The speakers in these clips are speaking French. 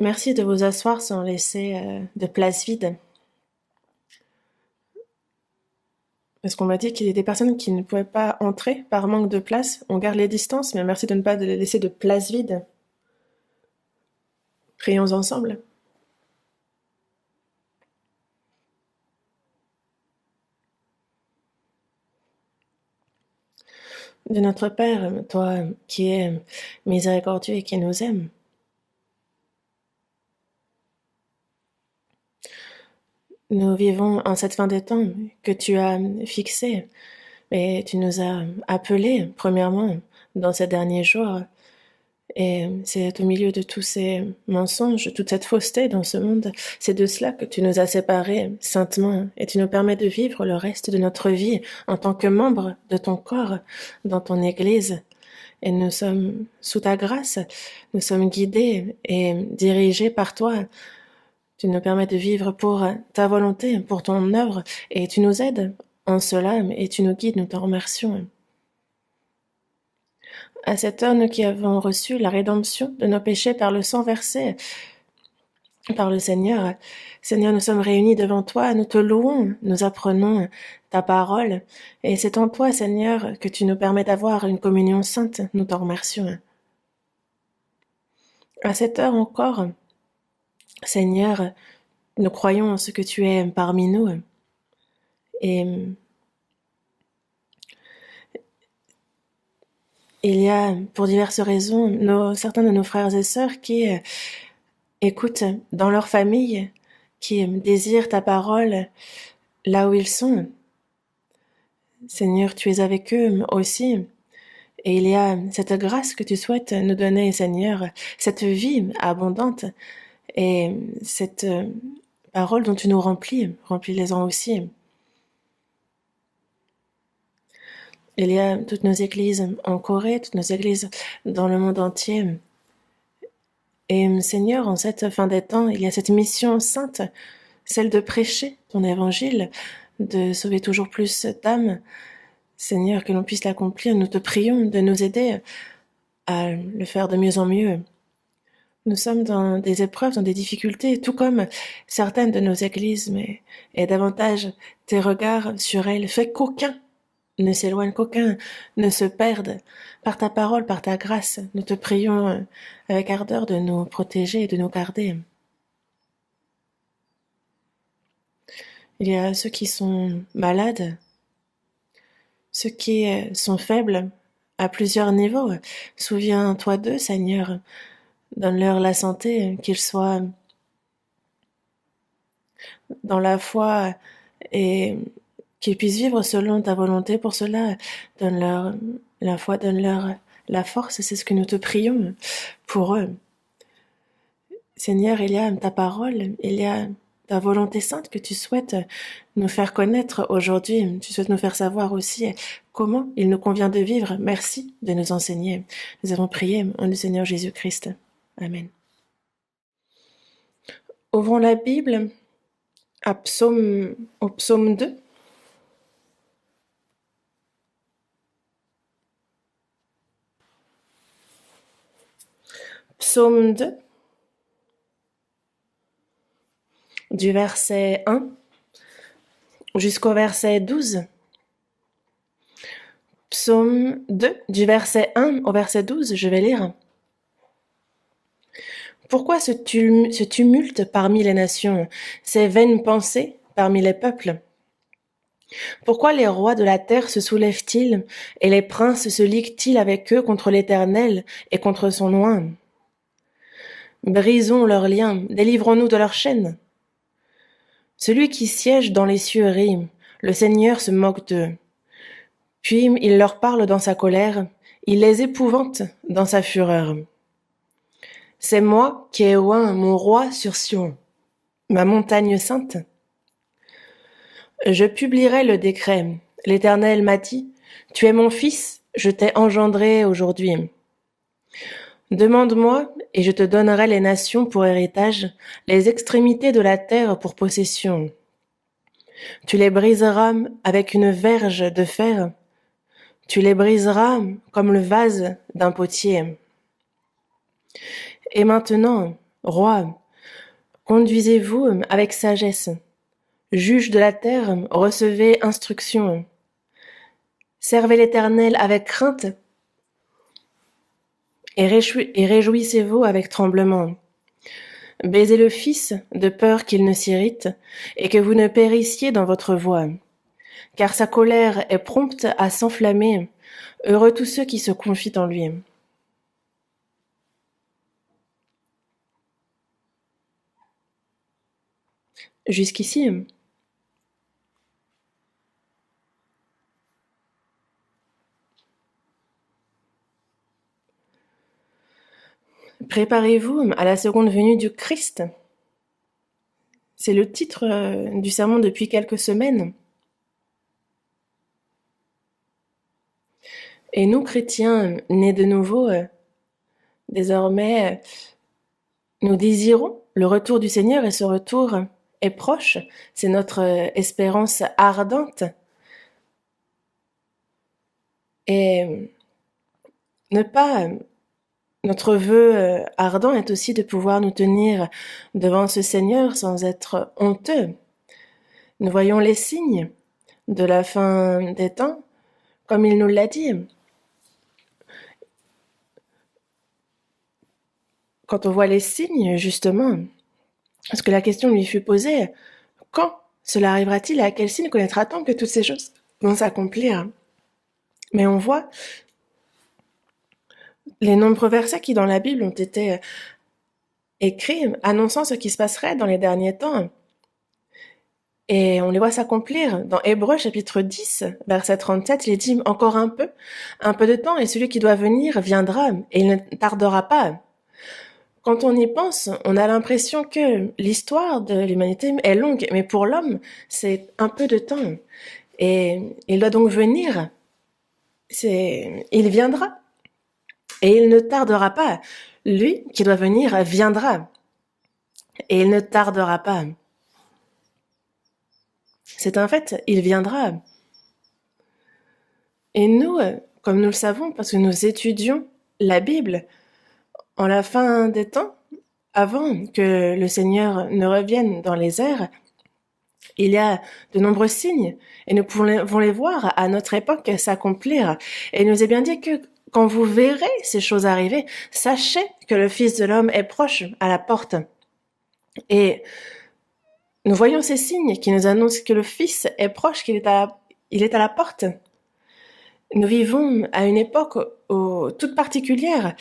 Merci de vous asseoir sans laisser de place vide. Parce qu'on m'a dit qu'il y a des personnes qui ne pouvaient pas entrer par manque de place. On garde les distances, mais merci de ne pas laisser de place vide. Prions ensemble. De notre Père, toi qui es miséricordieux et qui nous aimes, nous vivons en cette fin des temps que tu as fixée, et tu nous as appelés, premièrement, dans ces derniers jours. Et c'est au milieu de tous ces mensonges, toute cette fausseté dans ce monde, c'est de cela que tu nous as séparés saintement et tu nous permets de vivre le reste de notre vie en tant que membres de ton corps dans ton Église. Et nous sommes sous ta grâce, nous sommes guidés et dirigés par toi. Tu nous permets de vivre pour ta volonté, pour ton œuvre, et tu nous aides en cela et tu nous guides, nous t'en remercions. À cette heure, nous qui avons reçu la rédemption de nos péchés par le sang versé par le Seigneur, Seigneur, nous sommes réunis devant toi, nous te louons, nous apprenons ta parole, et c'est en toi, Seigneur, que tu nous permets d'avoir une communion sainte, nous t'en remercions. À cette heure encore, Seigneur, nous croyons en ce que tu es parmi nous, et il y a, pour diverses raisons, certains de nos frères et sœurs qui écoutent dans leur famille, qui désirent ta parole là où ils sont. Seigneur, tu es avec eux aussi. Et il y a cette grâce que tu souhaites nous donner, Seigneur, cette vie abondante et cette parole dont tu nous remplis-les-en aussi. Il y a toutes nos églises en Corée, toutes nos églises dans le monde entier. Et Seigneur, en cette fin des temps, il y a cette mission sainte, celle de prêcher ton évangile, de sauver toujours plus d'âmes. Seigneur, que l'on puisse l'accomplir, nous te prions de nous aider à le faire de mieux en mieux. Nous sommes dans des épreuves, dans des difficultés, tout comme certaines de nos églises, et davantage tes regards sur elles. Fais qu'aucun ne s'éloigne, qu'aucun ne se perde. Par ta parole, par ta grâce, nous te prions avec ardeur de nous protéger et de nous garder. Il y a ceux qui sont malades, ceux qui sont faibles à plusieurs niveaux. Souviens-toi d'eux, Seigneur. Donne-leur la santé, qu'ils soient dans la foi et qu'ils puissent vivre selon ta volonté. Pour cela, donne-leur la foi, donne-leur la force. C'est ce que nous te prions pour eux. Seigneur, il y a ta parole, il y a ta volonté sainte que tu souhaites nous faire connaître aujourd'hui. Tu souhaites nous faire savoir aussi comment il nous convient de vivre. Merci de nous enseigner. Nous avons prié en le Seigneur Jésus-Christ. Amen. Ouvrons la Bible au psaume 2. Psaume 2, du verset 1 jusqu'au verset 12. Psaume 2, du verset 1 au verset 12, je vais lire. Pourquoi ce tumulte parmi les nations, ces vaines pensées parmi les peuples? Pourquoi les rois de la terre se soulèvent-ils et les princes se liguent-ils avec eux contre l'Éternel et contre son oint? Brisons leurs liens, délivrons-nous de leurs chaînes. Celui qui siège dans les cieux rit, le Seigneur se moque d'eux. Puis il leur parle dans sa colère, il les épouvante dans sa fureur. C'est moi qui ai oint mon roi sur Sion, ma montagne sainte. Je publierai le décret. L'Éternel m'a dit, tu es mon fils, je t'ai engendré aujourd'hui. Demande-moi, et je te donnerai les nations pour héritage, les extrémités de la terre pour possession. Tu les briseras avec une verge de fer, tu les briseras comme le vase d'un potier. Et maintenant, Roi, conduisez-vous avec sagesse. Juge de la terre, recevez instruction. Servez l'Éternel avec crainte et réjouissez-vous avec tremblement. Baisez le Fils de peur qu'il ne s'irrite et que vous ne périssiez dans votre voie. Car sa colère est prompte à s'enflammer. Heureux tous ceux qui se confient en lui. Jusqu'ici. Préparez-vous à la seconde venue du Christ. C'est le titre du sermon depuis quelques semaines. Et nous, chrétiens, nés de nouveau, désormais, nous désirons le retour du Seigneur et ce retour est proche. C'est notre espérance ardente. Et ne pas notre vœu ardent est aussi de pouvoir nous tenir devant ce Seigneur sans être honteux. Nous voyons les signes de la fin des temps, comme il nous l'a dit. Quand on voit les signes, justement, parce que la question lui fut posée, quand cela arrivera-t-il et à quel signe connaîtra-t-on que toutes ces choses vont s'accomplir? Mais on voit les nombreux versets qui dans la Bible ont été écrits annonçant ce qui se passerait dans les derniers temps. Et on les voit s'accomplir. Dans Hébreux chapitre 10, verset 37, il est dit encore un peu de temps, et celui qui doit venir viendra, et il ne tardera pas. Quand on y pense, on a l'impression que l'histoire de l'humanité est longue, mais pour l'homme, c'est un peu de temps. Et il doit donc venir. Il viendra. Et il ne tardera pas. Lui qui doit venir viendra. Et il ne tardera pas. C'est un fait, il viendra. Et nous, comme nous le savons, parce que nous étudions la Bible, en la fin des temps, avant que le Seigneur ne revienne dans les airs, il y a de nombreux signes, et nous pouvons les voir à notre époque s'accomplir. Et il nous est bien dit que quand vous verrez ces choses arriver, sachez que le Fils de l'homme est proche à la porte. Et nous voyons ces signes qui nous annoncent que le Fils est proche, qu'il est à la porte. Nous vivons à une époque toute particulière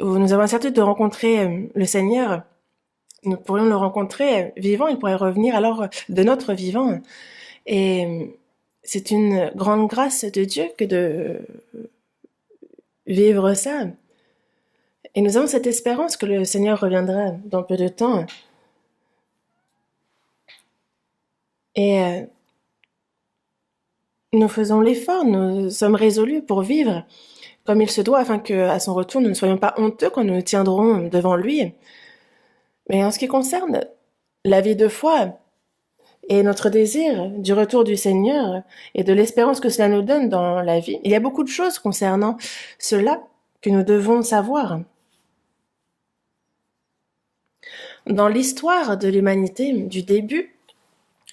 où nous avons la certitude de rencontrer le Seigneur. Nous pourrions le rencontrer vivant, il pourrait revenir alors de notre vivant. Et c'est une grande grâce de Dieu que de vivre ça. Et nous avons cette espérance que le Seigneur reviendra dans peu de temps. Et nous faisons l'effort, nous sommes résolus pour vivre comme il se doit, afin qu'à son retour, nous ne soyons pas honteux quand nous nous tiendrons devant lui. Mais en ce qui concerne la vie de foi et notre désir du retour du Seigneur et de l'espérance que cela nous donne dans la vie, il y a beaucoup de choses concernant cela que nous devons savoir. Dans l'histoire de l'humanité, du début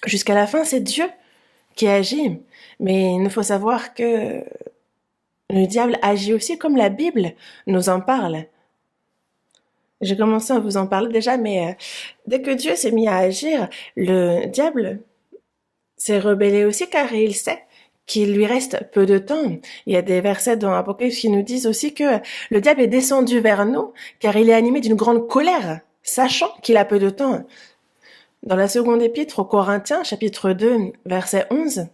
jusqu'à la fin, c'est Dieu qui agit. Mais il faut savoir que le diable agit aussi comme la Bible nous en parle. J'ai commencé à vous en parler déjà, mais dès que Dieu s'est mis à agir, le diable s'est rebellé aussi car il sait qu'il lui reste peu de temps. Il y a des versets dans Apocalypse qui nous disent aussi que le diable est descendu vers nous car il est animé d'une grande colère, sachant qu'il a peu de temps. Dans la seconde épître aux Corinthiens, chapitre 2, verset 11,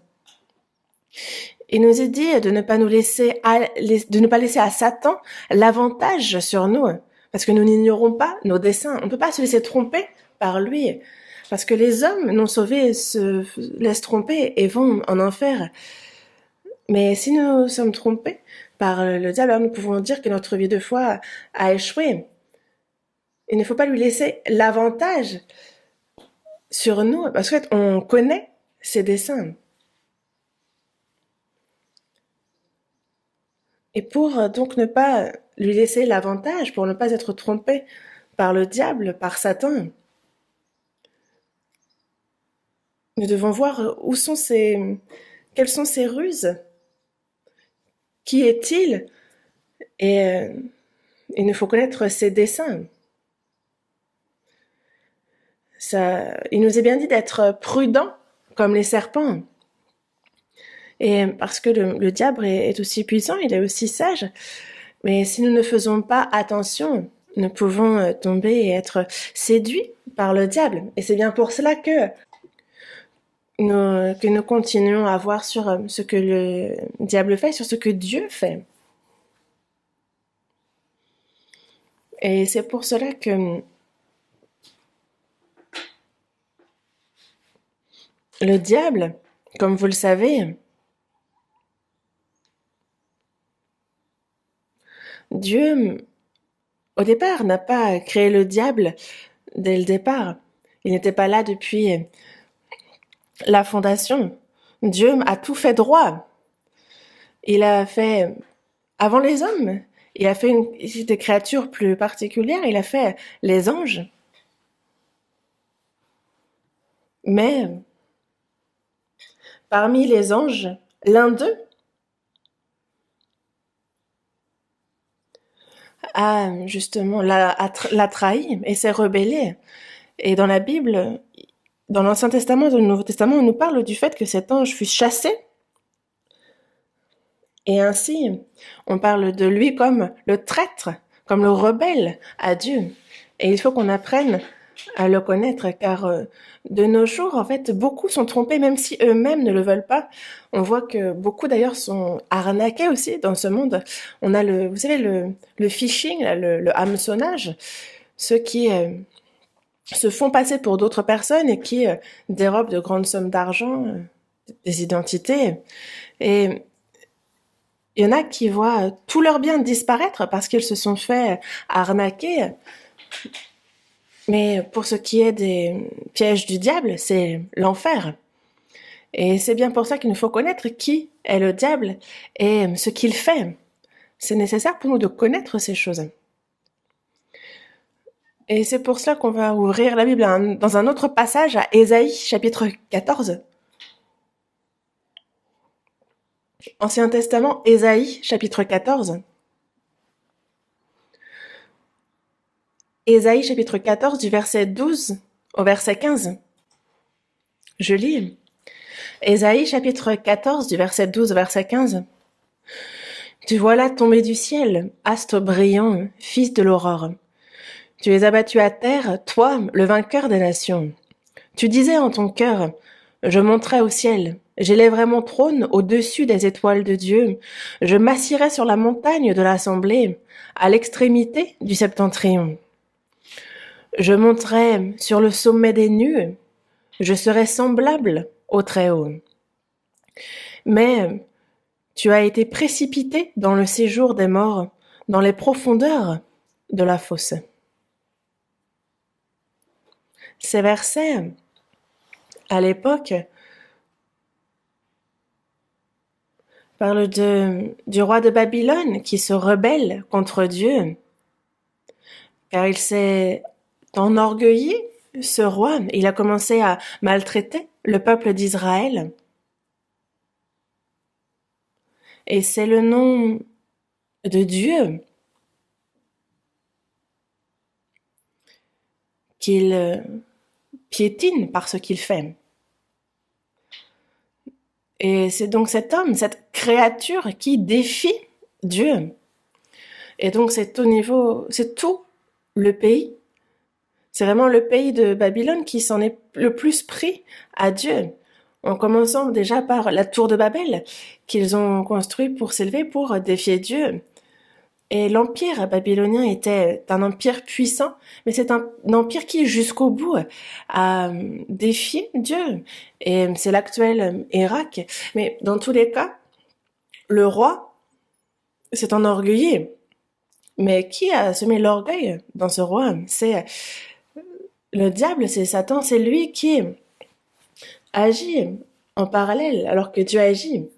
il nous est dit de ne pas laisser à Satan l'avantage sur nous, parce que nous n'ignorons pas nos desseins. On ne peut pas se laisser tromper par lui, parce que les hommes non sauvés se laissent tromper et vont en enfer. Mais si nous sommes trompés par le diable, alors nous pouvons dire que notre vie de foi a échoué. Il ne faut pas lui laisser l'avantage sur nous, parce qu'on connaît ses desseins. Et pour donc ne pas lui laisser l'avantage, pour ne pas être trompé par le diable, par Satan. Nous devons voir quelles sont ses ruses, qui est-il, et il nous faut connaître ses desseins. Il nous est bien dit d'être prudents comme les serpents. Et parce que le diable est aussi puissant, il est aussi sage. Mais si nous ne faisons pas attention, nous pouvons tomber et être séduits par le diable. Et c'est bien pour cela que nous continuons à voir sur ce que le diable fait, sur ce que Dieu fait. Et c'est pour cela que le diable, comme vous le savez, Dieu, au départ, n'a pas créé le diable dès le départ. Il n'était pas là depuis la fondation. Dieu a tout fait droit. Il a fait, avant les hommes, il a fait des créatures plus particulières, il a fait les anges. Mais parmi les anges, l'un d'eux l'a trahi et s'est rebellé. Et dans la Bible, dans l'Ancien Testament et dans le Nouveau Testament, on nous parle du fait que cet ange fut chassé. Et ainsi, on parle de lui comme le traître, comme le rebelle à Dieu. Et il faut qu'on apprenne à le connaître, car de nos jours, en fait, beaucoup sont trompés, même si eux-mêmes ne le veulent pas. On voit que beaucoup, d'ailleurs, sont arnaqués aussi dans ce monde. On a vous savez, le phishing, le hameçonnage, ceux qui se font passer pour d'autres personnes et qui dérobent de grandes sommes d'argent, des identités. Et il y en a qui voient tous leurs biens disparaître parce qu'ils se sont fait arnaquer. Mais pour ce qui est des pièges du diable, c'est l'enfer. Et c'est bien pour ça qu'il nous faut connaître qui est le diable et ce qu'il fait. C'est nécessaire pour nous de connaître ces choses. Et c'est pour cela qu'on va ouvrir la Bible dans un autre passage à Ésaïe, chapitre 14. Ancien Testament, Ésaïe, chapitre 14. Ésaïe, chapitre 14, du verset 12 au verset 15. Je lis. Ésaïe, chapitre 14, du verset 12 au verset 15. Tu voilà tombé du ciel, astre brillant, fils de l'aurore. Tu es abattu à terre, toi, le vainqueur des nations. Tu disais en ton cœur, je monterai au ciel, j'élèverai mon trône au-dessus des étoiles de Dieu, je m'assirai sur la montagne de l'assemblée, à l'extrémité du septentrion. Je monterai sur le sommet des nues, je serai semblable au Très-Haut. Mais tu as été précipité dans le séjour des morts, dans les profondeurs de la fosse. Ces versets, à l'époque, parlent du roi de Babylone qui se rebelle contre Dieu, car il s'est enorgueilli, ce roi. Il a commencé à maltraiter le peuple d'Israël. Et c'est le nom de Dieu qu'il piétine par ce qu'il fait. Et c'est donc cet homme, cette créature qui défie Dieu. Et donc c'est tout le pays. C'est vraiment le pays de Babylone qui s'en est le plus pris à Dieu. En commençant déjà par la tour de Babel qu'ils ont construit pour s'élever, pour défier Dieu. Et l'empire babylonien était un empire puissant, mais c'est un empire qui, jusqu'au bout, a défié Dieu. Et c'est l'actuel Irak. Mais dans tous les cas, le roi s'est enorgueilli. Mais qui a semé l'orgueil dans ce roi? C'est le diable, c'est Satan, c'est lui qui agit en parallèle alors que Dieu agit.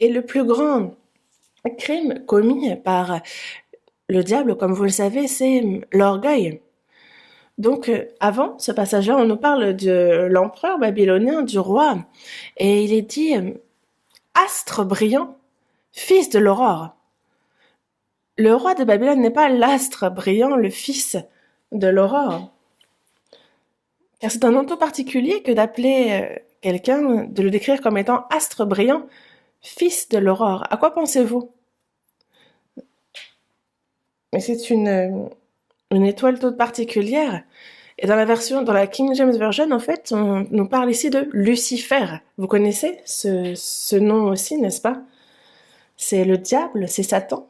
Et le plus grand crime commis par Le diable, comme vous le savez, c'est l'orgueil. Donc, avant ce passage-là, on nous parle de l'empereur babylonien, du roi, et il est dit astre brillant, fils de l'aurore. Le roi de Babylone n'est pas l'astre brillant, le fils de l'aurore. Car c'est un nom tout particulier que d'appeler quelqu'un, de le décrire comme étant astre brillant, fils de l'aurore. À quoi pensez-vous? Mais c'est une étoile toute particulière. Et dans la King James Version, en fait, on nous parle ici de Lucifer. Vous connaissez ce nom aussi, n'est-ce pas? C'est le diable, c'est Satan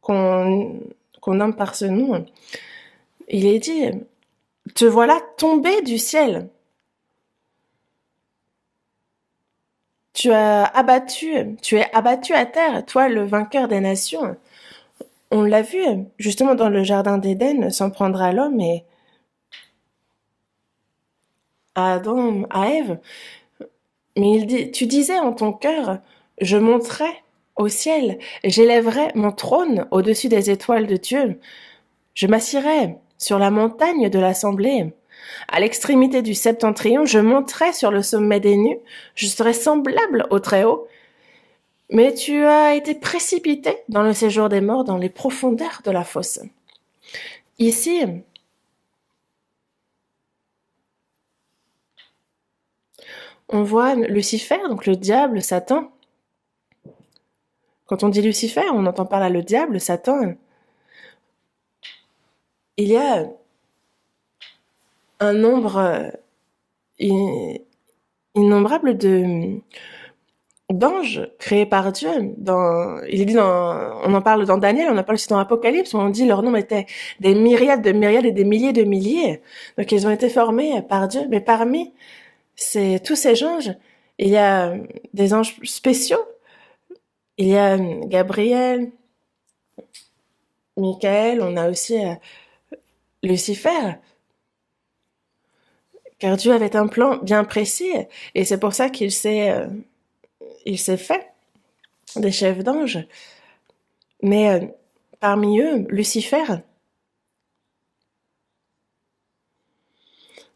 qu'on nomme par ce nom. Il est dit, te voilà tombé du ciel. Tu es abattu à terre, toi le vainqueur des nations. On l'a vu, justement dans le jardin d'Éden, s'en prendre à l'homme et à Adam, à Ève. Mais il dit, tu disais en ton cœur, je monterai au ciel, j'élèverai mon trône au-dessus des étoiles de Dieu. Je m'assierai sur la montagne de l'assemblée. À l'extrémité du septentrion, je monterai sur le sommet des nues, je serai semblable au Très-Haut. Mais tu as été précipité dans le séjour des morts, dans les profondeurs de la fosse. Ici, on voit Lucifer, donc le diable, Satan. Quand on dit Lucifer, on entend par là le diable, Satan. Il y a un nombre innombrable d'anges créés par Dieu. Il est dit on en parle dans Daniel, on en parle aussi dans Apocalypse, où on dit leur nombre était des myriades de myriades et des milliers de milliers. Donc ils ont été formés par Dieu. Mais parmi tous ces anges, il y a des anges spéciaux. Il y a Gabriel, Michael, on a aussi Lucifer. Car Dieu avait un plan bien précis, et c'est pour ça qu'il s'est fait des chefs d'anges. Mais parmi eux, Lucifer,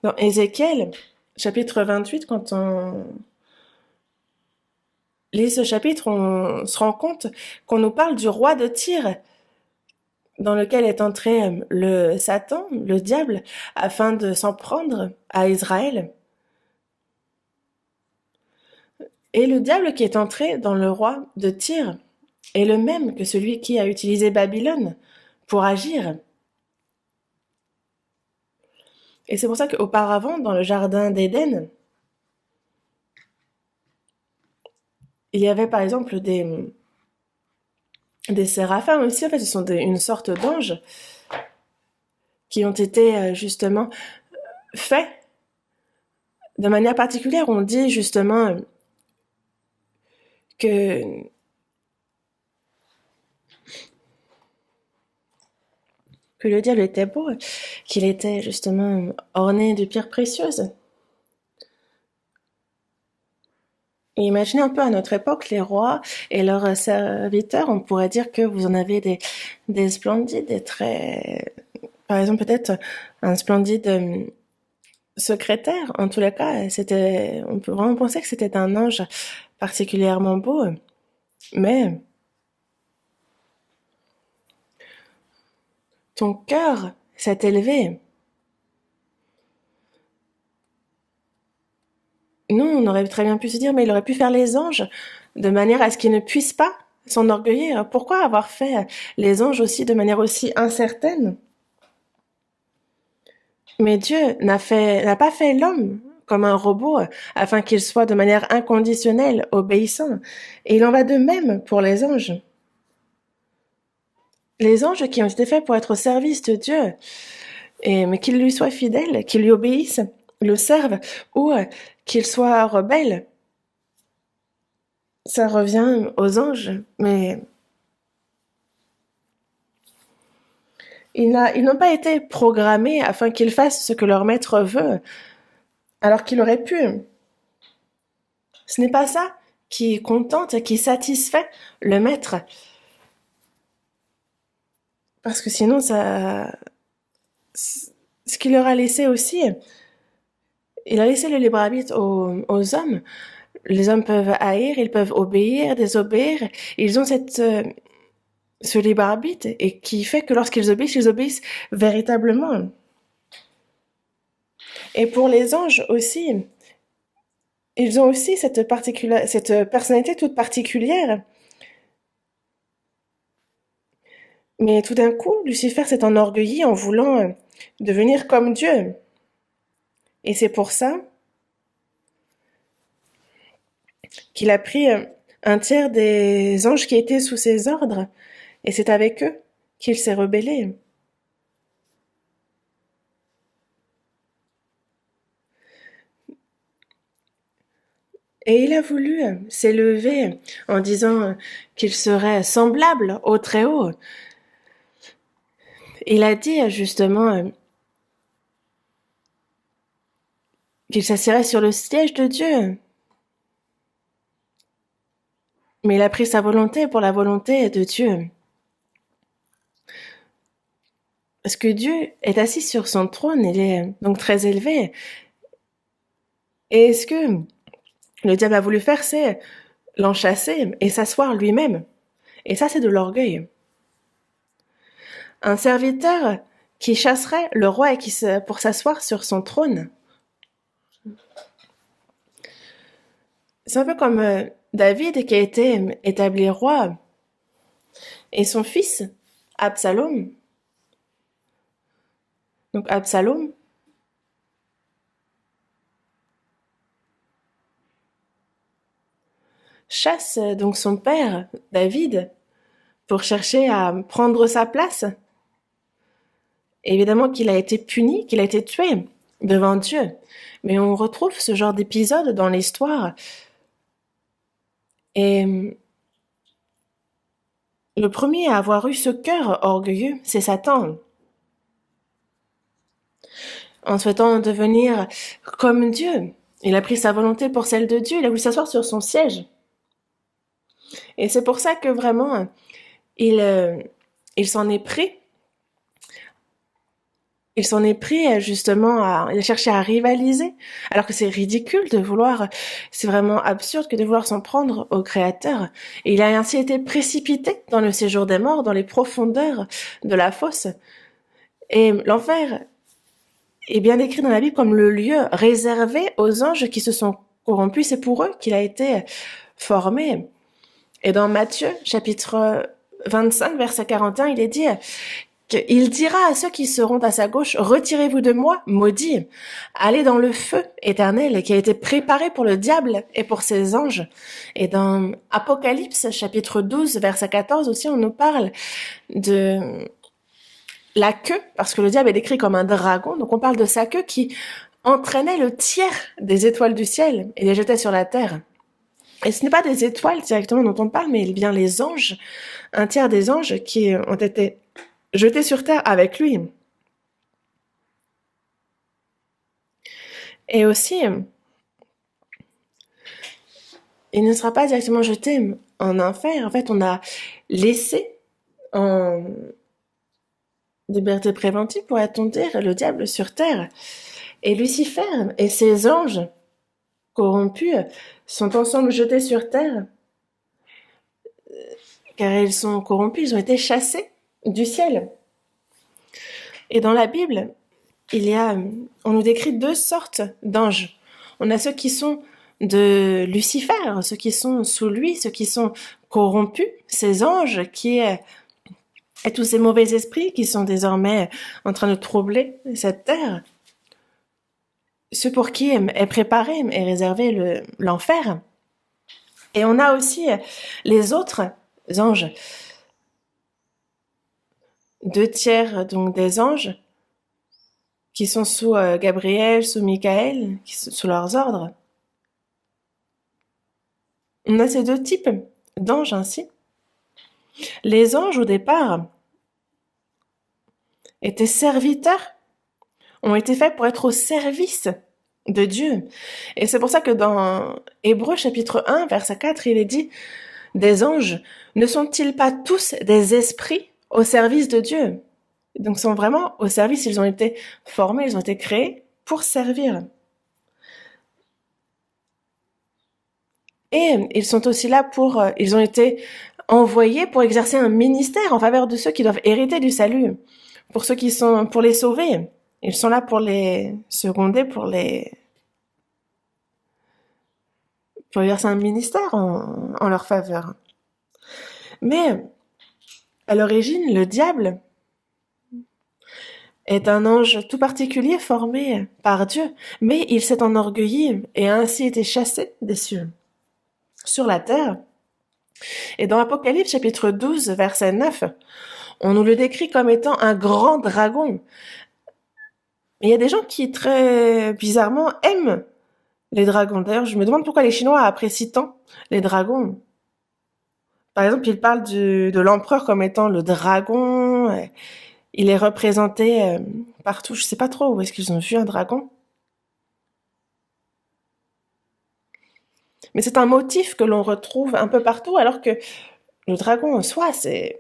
dans Ézéchiel, chapitre 28, quand on lit ce chapitre, on se rend compte qu'on nous parle du roi de Tyr, dans lequel est entré le Satan, le diable, afin de s'en prendre à Israël. Et le diable qui est entré dans le roi de Tyr est le même que celui qui a utilisé Babylone pour agir. Et c'est pour ça qu'auparavant, dans le jardin d'Éden, il y avait par exemple des séraphins aussi. En fait, ce sont une sorte d'anges qui ont été justement faits de manière particulière. On dit justement que le diable était beau, qu'il était justement orné de pierres précieuses. Et imaginez un peu à notre époque, les rois et leurs serviteurs, on pourrait dire que vous en avez des splendides, des très... Par exemple, peut-être un splendide secrétaire. En tous les cas, on peut vraiment penser que c'était un ange particulièrement beau. Mais ton cœur s'est élevé. Nous, on aurait très bien pu se dire, mais il aurait pu faire les anges de manière à ce qu'ils ne puissent pas s'enorgueillir. Pourquoi avoir fait les anges aussi de manière aussi incertaine? Mais Dieu n'a pas fait l'homme comme un robot afin qu'il soit de manière inconditionnelle obéissant. Et il en va de même pour les anges. Les anges qui ont été faits pour être au service de Dieu, mais qu'ils lui soient fidèles, qu'ils lui obéissent, le servent, ou qu'ils soient rebelles. Ça revient aux anges, mais ils n'ont pas été programmés afin qu'ils fassent ce que leur maître veut, alors qu'il aurait pu. Ce n'est pas ça qui contente, qui satisfait le maître. Parce que sinon, ce qu'il leur a laissé aussi, il a laissé le libre arbitre aux hommes. Les hommes peuvent haïr, ils peuvent obéir, désobéir. Ils ont ce libre arbitre et qui fait que lorsqu'ils ils obéissent véritablement. Et pour les anges aussi, ils ont aussi cette personnalité toute particulière. Mais tout d'un coup, Lucifer s'est enorgueilli en voulant devenir comme Dieu. Et c'est pour ça qu'il a pris un tiers des anges qui étaient sous ses ordres, et c'est avec eux qu'il s'est rebellé. Et il a voulu s'élever en disant qu'il serait semblable au Très-Haut. Il a dit justement qu'il s'assirait sur le siège de Dieu. Mais il a pris sa volonté pour la volonté de Dieu. Parce que Dieu est assis sur son trône, il est donc très élevé. Et ce que le diable a voulu faire, c'est l'enchasser et s'asseoir lui-même. Et ça, c'est de l'orgueil. Un serviteur qui chasserait le roi et pour s'asseoir sur son trône. C'est un peu comme David qui a été établi roi et son fils, Absalom. Donc Absalom chasse donc son père, David, pour chercher à prendre sa place. Évidemment qu'il a été puni, qu'il a été tué devant Dieu. Mais on retrouve ce genre d'épisode dans l'histoire. Et le premier à avoir eu ce cœur orgueilleux, c'est Satan. En souhaitant devenir comme Dieu, il a pris sa volonté pour celle de Dieu, il a voulu s'asseoir sur son siège. Et c'est pour ça que vraiment, il s'en est pris. Il s'en est pris justement il a cherché à rivaliser, alors que c'est ridicule de vouloir, c'est vraiment absurde que de vouloir s'en prendre au Créateur. Et il a ainsi été précipité dans le séjour des morts, dans les profondeurs de la fosse. Et l'enfer est bien décrit dans la Bible comme le lieu réservé aux anges qui se sont corrompus. C'est pour eux qu'il a été formé. Et dans Matthieu, chapitre 25, verset 41, il est dit qu'il dira à ceux qui seront à sa gauche, retirez-vous de moi, maudits, allez dans le feu éternel qui a été préparé pour le diable et pour ses anges. Et dans Apocalypse, chapitre 12, verset 14 aussi, on nous parle de la queue, parce que le diable est décrit comme un dragon, donc on parle de sa queue qui entraînait le tiers des étoiles du ciel et les jetait sur la terre. Et ce n'est pas des étoiles directement dont on parle, mais bien les anges, un tiers des anges qui ont été jetés sur terre avec lui. Et aussi, il ne sera pas directement jeté en enfer. En fait, on a laissé en liberté préventive, pourrait-on dire, le diable sur terre. Et Lucifer et ses anges corrompus sont ensemble jetés sur terre, car ils sont corrompus, ils ont été chassés du ciel. Et dans la Bible, on nous décrit deux sortes d'anges. On a ceux qui sont de Lucifer, ceux qui sont sous lui, ceux qui sont corrompus, ces anges et tous ces mauvais esprits qui sont désormais en train de troubler cette terre. Ceux pour qui est préparé et réservé l'enfer. Et on a aussi les autres anges. Deux tiers donc des anges qui sont sous Gabriel, sous Michael, sous leurs ordres. On a ces deux types d'anges ainsi. Les anges au départ étaient serviteurs, ont été faits pour être au service de Dieu. Et c'est pour ça que dans Hébreux chapitre 1, verset 4, il est dit « Des anges, ne sont-ils pas tous des esprits au service de Dieu. Donc, ils sont vraiment au service, ils ont été formés, ils ont été créés pour servir. Et ils sont aussi là ils ont été envoyés pour exercer un ministère en faveur de ceux qui doivent hériter du salut, pour ceux qui sont, pour les sauver. Ils sont là pour les seconder, pour exercer un ministère en leur faveur. Mais, à l'origine, le diable est un ange tout particulier formé par Dieu, mais il s'est enorgueilli et a ainsi été chassé des cieux sur la terre. Et dans Apocalypse chapitre 12, verset 9, on nous le décrit comme étant un grand dragon. Et il y a des gens qui, très bizarrement, aiment les dragons. D'ailleurs, je me demande pourquoi les Chinois apprécient tant les dragons. Par exemple, ils parlent de l'empereur comme étant le dragon. Il est représenté partout. Je sais pas trop où est-ce qu'ils ont vu un dragon. Mais c'est un motif que l'on retrouve un peu partout, alors que le dragon en soi, c'est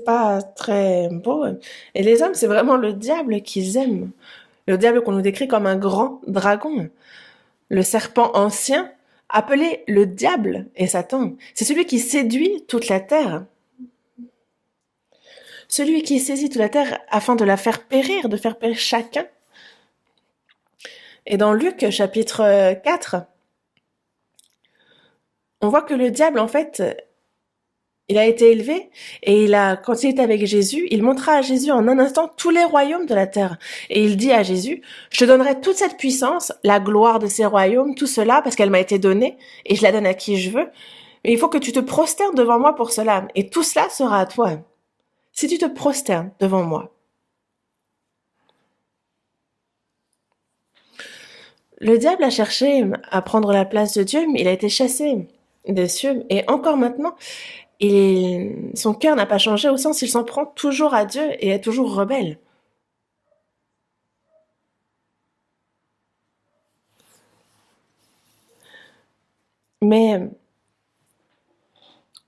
pas très beau. Et les hommes, c'est vraiment le diable qu'ils aiment. Le diable qu'on nous décrit comme un grand dragon. Le serpent ancien, appelé le diable et Satan. C'est celui qui séduit toute la terre. Celui qui saisit toute la terre afin de la faire périr, de faire périr chacun. Et dans Luc chapitre 4, on voit que le diable, en fait, il a été élevé et quand il était avec Jésus, il montra à Jésus en un instant tous les royaumes de la terre. Et il dit à Jésus, je te donnerai toute cette puissance, la gloire de ces royaumes, tout cela, parce qu'elle m'a été donnée et je la donne à qui je veux. Mais il faut que tu te prosternes devant moi pour cela. Et tout cela sera à toi. Si tu te prosternes devant moi. Le diable a cherché à prendre la place de Dieu, mais il a été chassé des cieux. Et encore maintenant, son cœur n'a pas changé au sens il s'en prend toujours à Dieu et est toujours rebelle. Mais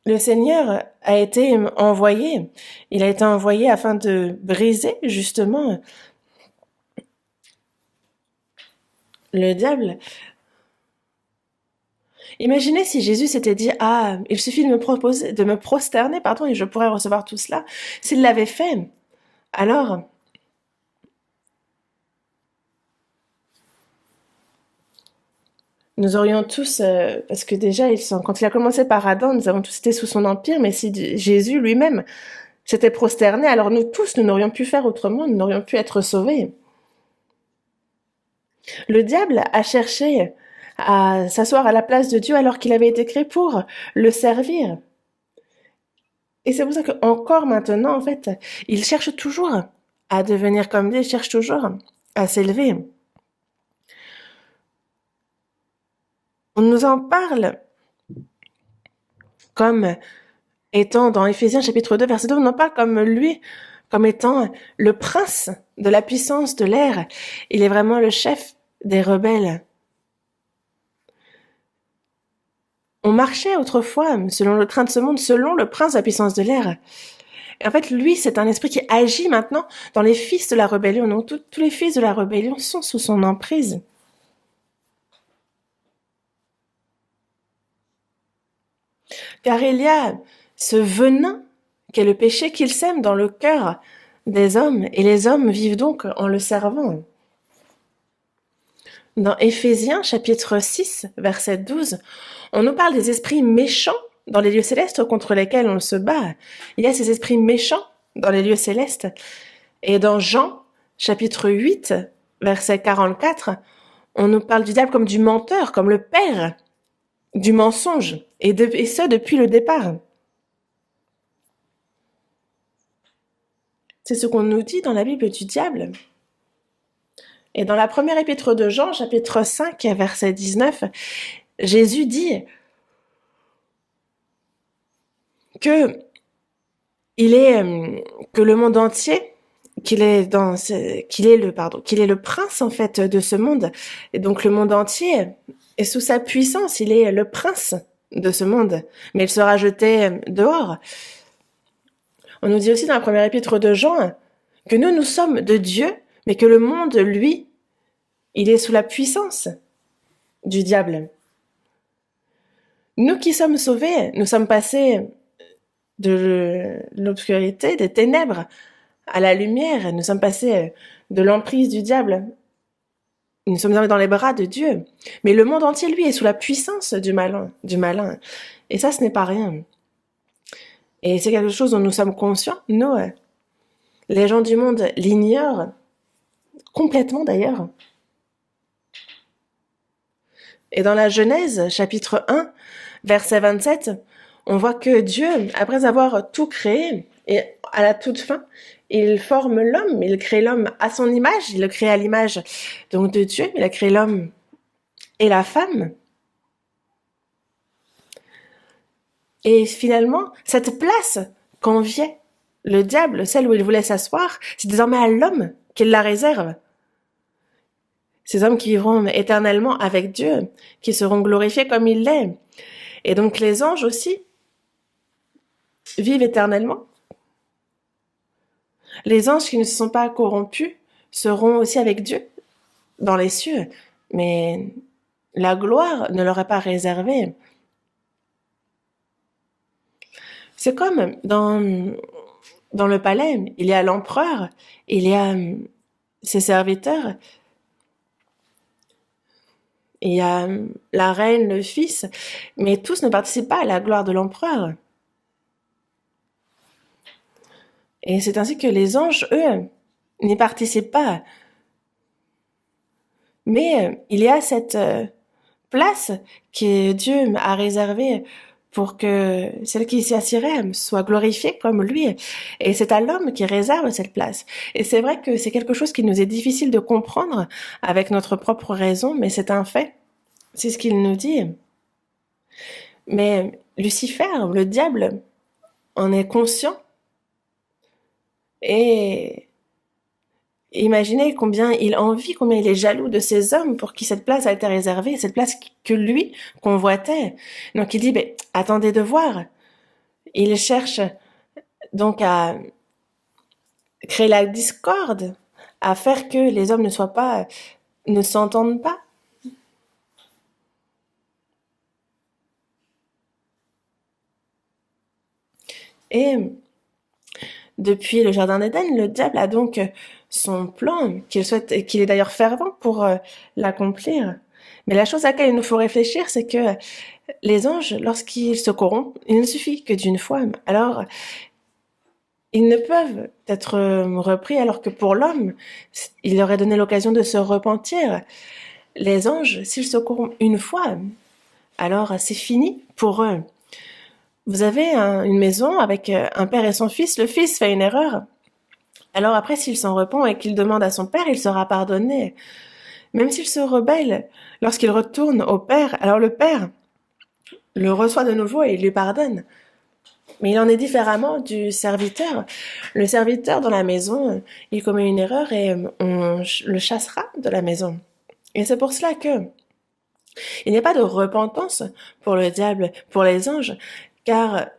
le Seigneur a été envoyé. Il a été envoyé afin de briser justement le diable. Imaginez si Jésus s'était dit, ah, il suffit de me prosterner, et je pourrais recevoir tout cela. S'il l'avait fait, alors, nous aurions tous, parce que déjà, quand il a commencé par Adam, nous avons tous été sous son empire, mais si Jésus lui-même s'était prosterné, alors nous tous, nous n'aurions pu faire autrement, nous n'aurions pu être sauvés. Le diable a cherché à s'asseoir à la place de Dieu alors qu'il avait été créé pour le servir. Et c'est pour ça qu'encore maintenant, en fait, il cherche toujours à devenir comme Dieu, il cherche toujours à s'élever. On nous en parle comme étant dans Éphésiens chapitre 2, verset 2, on en parle comme lui, comme étant le prince de la puissance de l'air. Il est vraiment le chef des rebelles. On marchait autrefois, selon le train de ce monde, selon le prince de la puissance de l'air. Et en fait, lui, c'est un esprit qui agit maintenant dans les fils de la rébellion. Donc, tous les fils de la rébellion sont sous son emprise. Car il y a ce venin qu'est le péché qu'il sème dans le cœur des hommes, et les hommes vivent donc en le servant. Dans Éphésiens chapitre 6, verset 12, on nous parle des esprits méchants dans les lieux célestes contre lesquels on se bat. Il y a ces esprits méchants dans les lieux célestes. Et dans Jean chapitre 8, verset 44, on nous parle du diable comme du menteur, comme le père du mensonge, et ce depuis le départ. C'est ce qu'on nous dit dans la Bible du diable. Et dans la première épître de Jean, chapitre 5, verset 19, Jésus dit que le monde entier, qu'il est le prince en fait de ce monde, et donc le monde entier est sous sa puissance, il est le prince de ce monde, mais il sera jeté dehors. On nous dit aussi dans la première épître de Jean que nous sommes de Dieu, mais que le monde, lui, il est sous la puissance du diable. Nous qui sommes sauvés, nous sommes passés de l'obscurité, des ténèbres, à la lumière. Nous sommes passés de l'emprise du diable. Nous sommes dans les bras de Dieu. Mais le monde entier, lui, est sous la puissance du malin. Et ça, ce n'est pas rien. Et c'est quelque chose dont nous sommes conscients. Nous, les gens du monde l'ignorent complètement d'ailleurs. Et dans la Genèse, chapitre 1, verset 27, on voit que Dieu, après avoir tout créé, et à la toute fin, il forme l'homme, il crée l'homme à son image, il le crée à l'image donc de Dieu, il a créé l'homme et la femme. Et finalement, cette place qu'enviait le diable, celle où il voulait s'asseoir, c'est désormais à l'homme qu'il la réserve. Ces hommes qui vivront éternellement avec Dieu, qui seront glorifiés comme il l'est. Et donc les anges aussi vivent éternellement. Les anges qui ne se sont pas corrompus seront aussi avec Dieu dans les cieux. Mais la gloire ne leur est pas réservée. C'est comme dans le palais, il y a l'empereur, il y a ses serviteurs, il y a la reine, le fils, mais tous ne participent pas à la gloire de l'empereur. Et c'est ainsi que les anges, eux, n'y participent pas. Mais il y a cette place que Dieu a réservée pour que celle qui s'y assirait soit glorifiée comme lui. Et c'est à l'homme qui réserve cette place. Et c'est vrai que c'est quelque chose qui nous est difficile de comprendre avec notre propre raison, mais c'est un fait. C'est ce qu'il nous dit. Mais Lucifer, le diable, en est conscient. Et imaginez combien il envie, combien il est jaloux de ces hommes pour qui cette place a été réservée, cette place que lui convoitait. Donc il dit, attendez de voir. Il cherche donc à créer la discorde, à faire que les hommes ne s'entendent pas. Et depuis le jardin d'Éden, le diable a donc son plan qu'il souhaite, et qu'il est d'ailleurs fervent pour l'accomplir. Mais la chose à laquelle il nous faut réfléchir, c'est que les anges, lorsqu'ils se corrompent, il ne suffit que d'une fois. Alors, ils ne peuvent être repris, alors que pour l'homme, il leur est donné l'occasion de se repentir. Les anges, s'ils se corrompent une fois, alors c'est fini pour eux. Vous avez une maison avec un père et son fils. Le fils fait une erreur. Alors après, s'il s'en repent et qu'il demande à son père, il sera pardonné. Même s'il se rebelle, lorsqu'il retourne au père, alors le père le reçoit de nouveau et il lui pardonne. Mais il en est différemment du serviteur. Le serviteur dans la maison, il commet une erreur et on le chassera de la maison. Et c'est pour cela que il n'y a pas de repentance pour le diable, pour les anges, car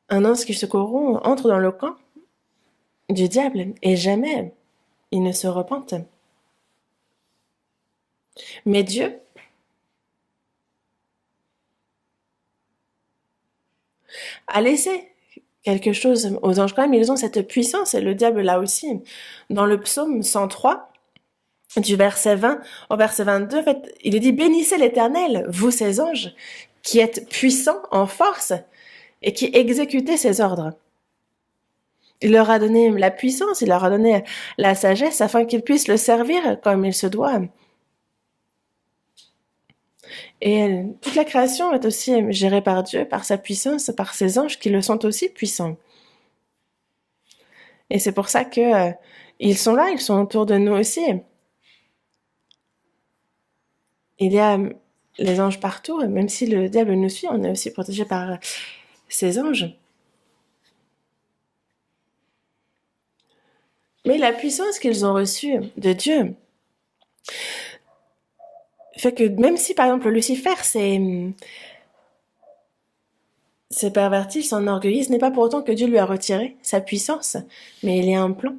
un ange qui se corrompt entre dans le camp du diable et jamais il ne se repente. Mais Dieu a laissé quelque chose aux anges quand même. Ils ont cette puissance et le diable là aussi. Dans le psaume 103, du verset 20 au verset 22, en fait, il est dit « Bénissez l'Éternel, vous ses anges, qui êtes puissants en force et qui exécutez ses ordres. » Il leur a donné la puissance, il leur a donné la sagesse afin qu'ils puissent le servir comme il se doit. Et toute la création est aussi gérée par Dieu, par sa puissance, par ses anges qui le sont aussi puissants. Et c'est pour ça que ils sont là, ils sont autour de nous aussi. Il y a les anges partout, même si le diable nous suit, on est aussi protégé par ces anges. Mais la puissance qu'ils ont reçue de Dieu fait que même si, par exemple, Lucifer se pervertit, s'enorgueillit, ce n'est pas pour autant que Dieu lui a retiré sa puissance, mais il y a un plan.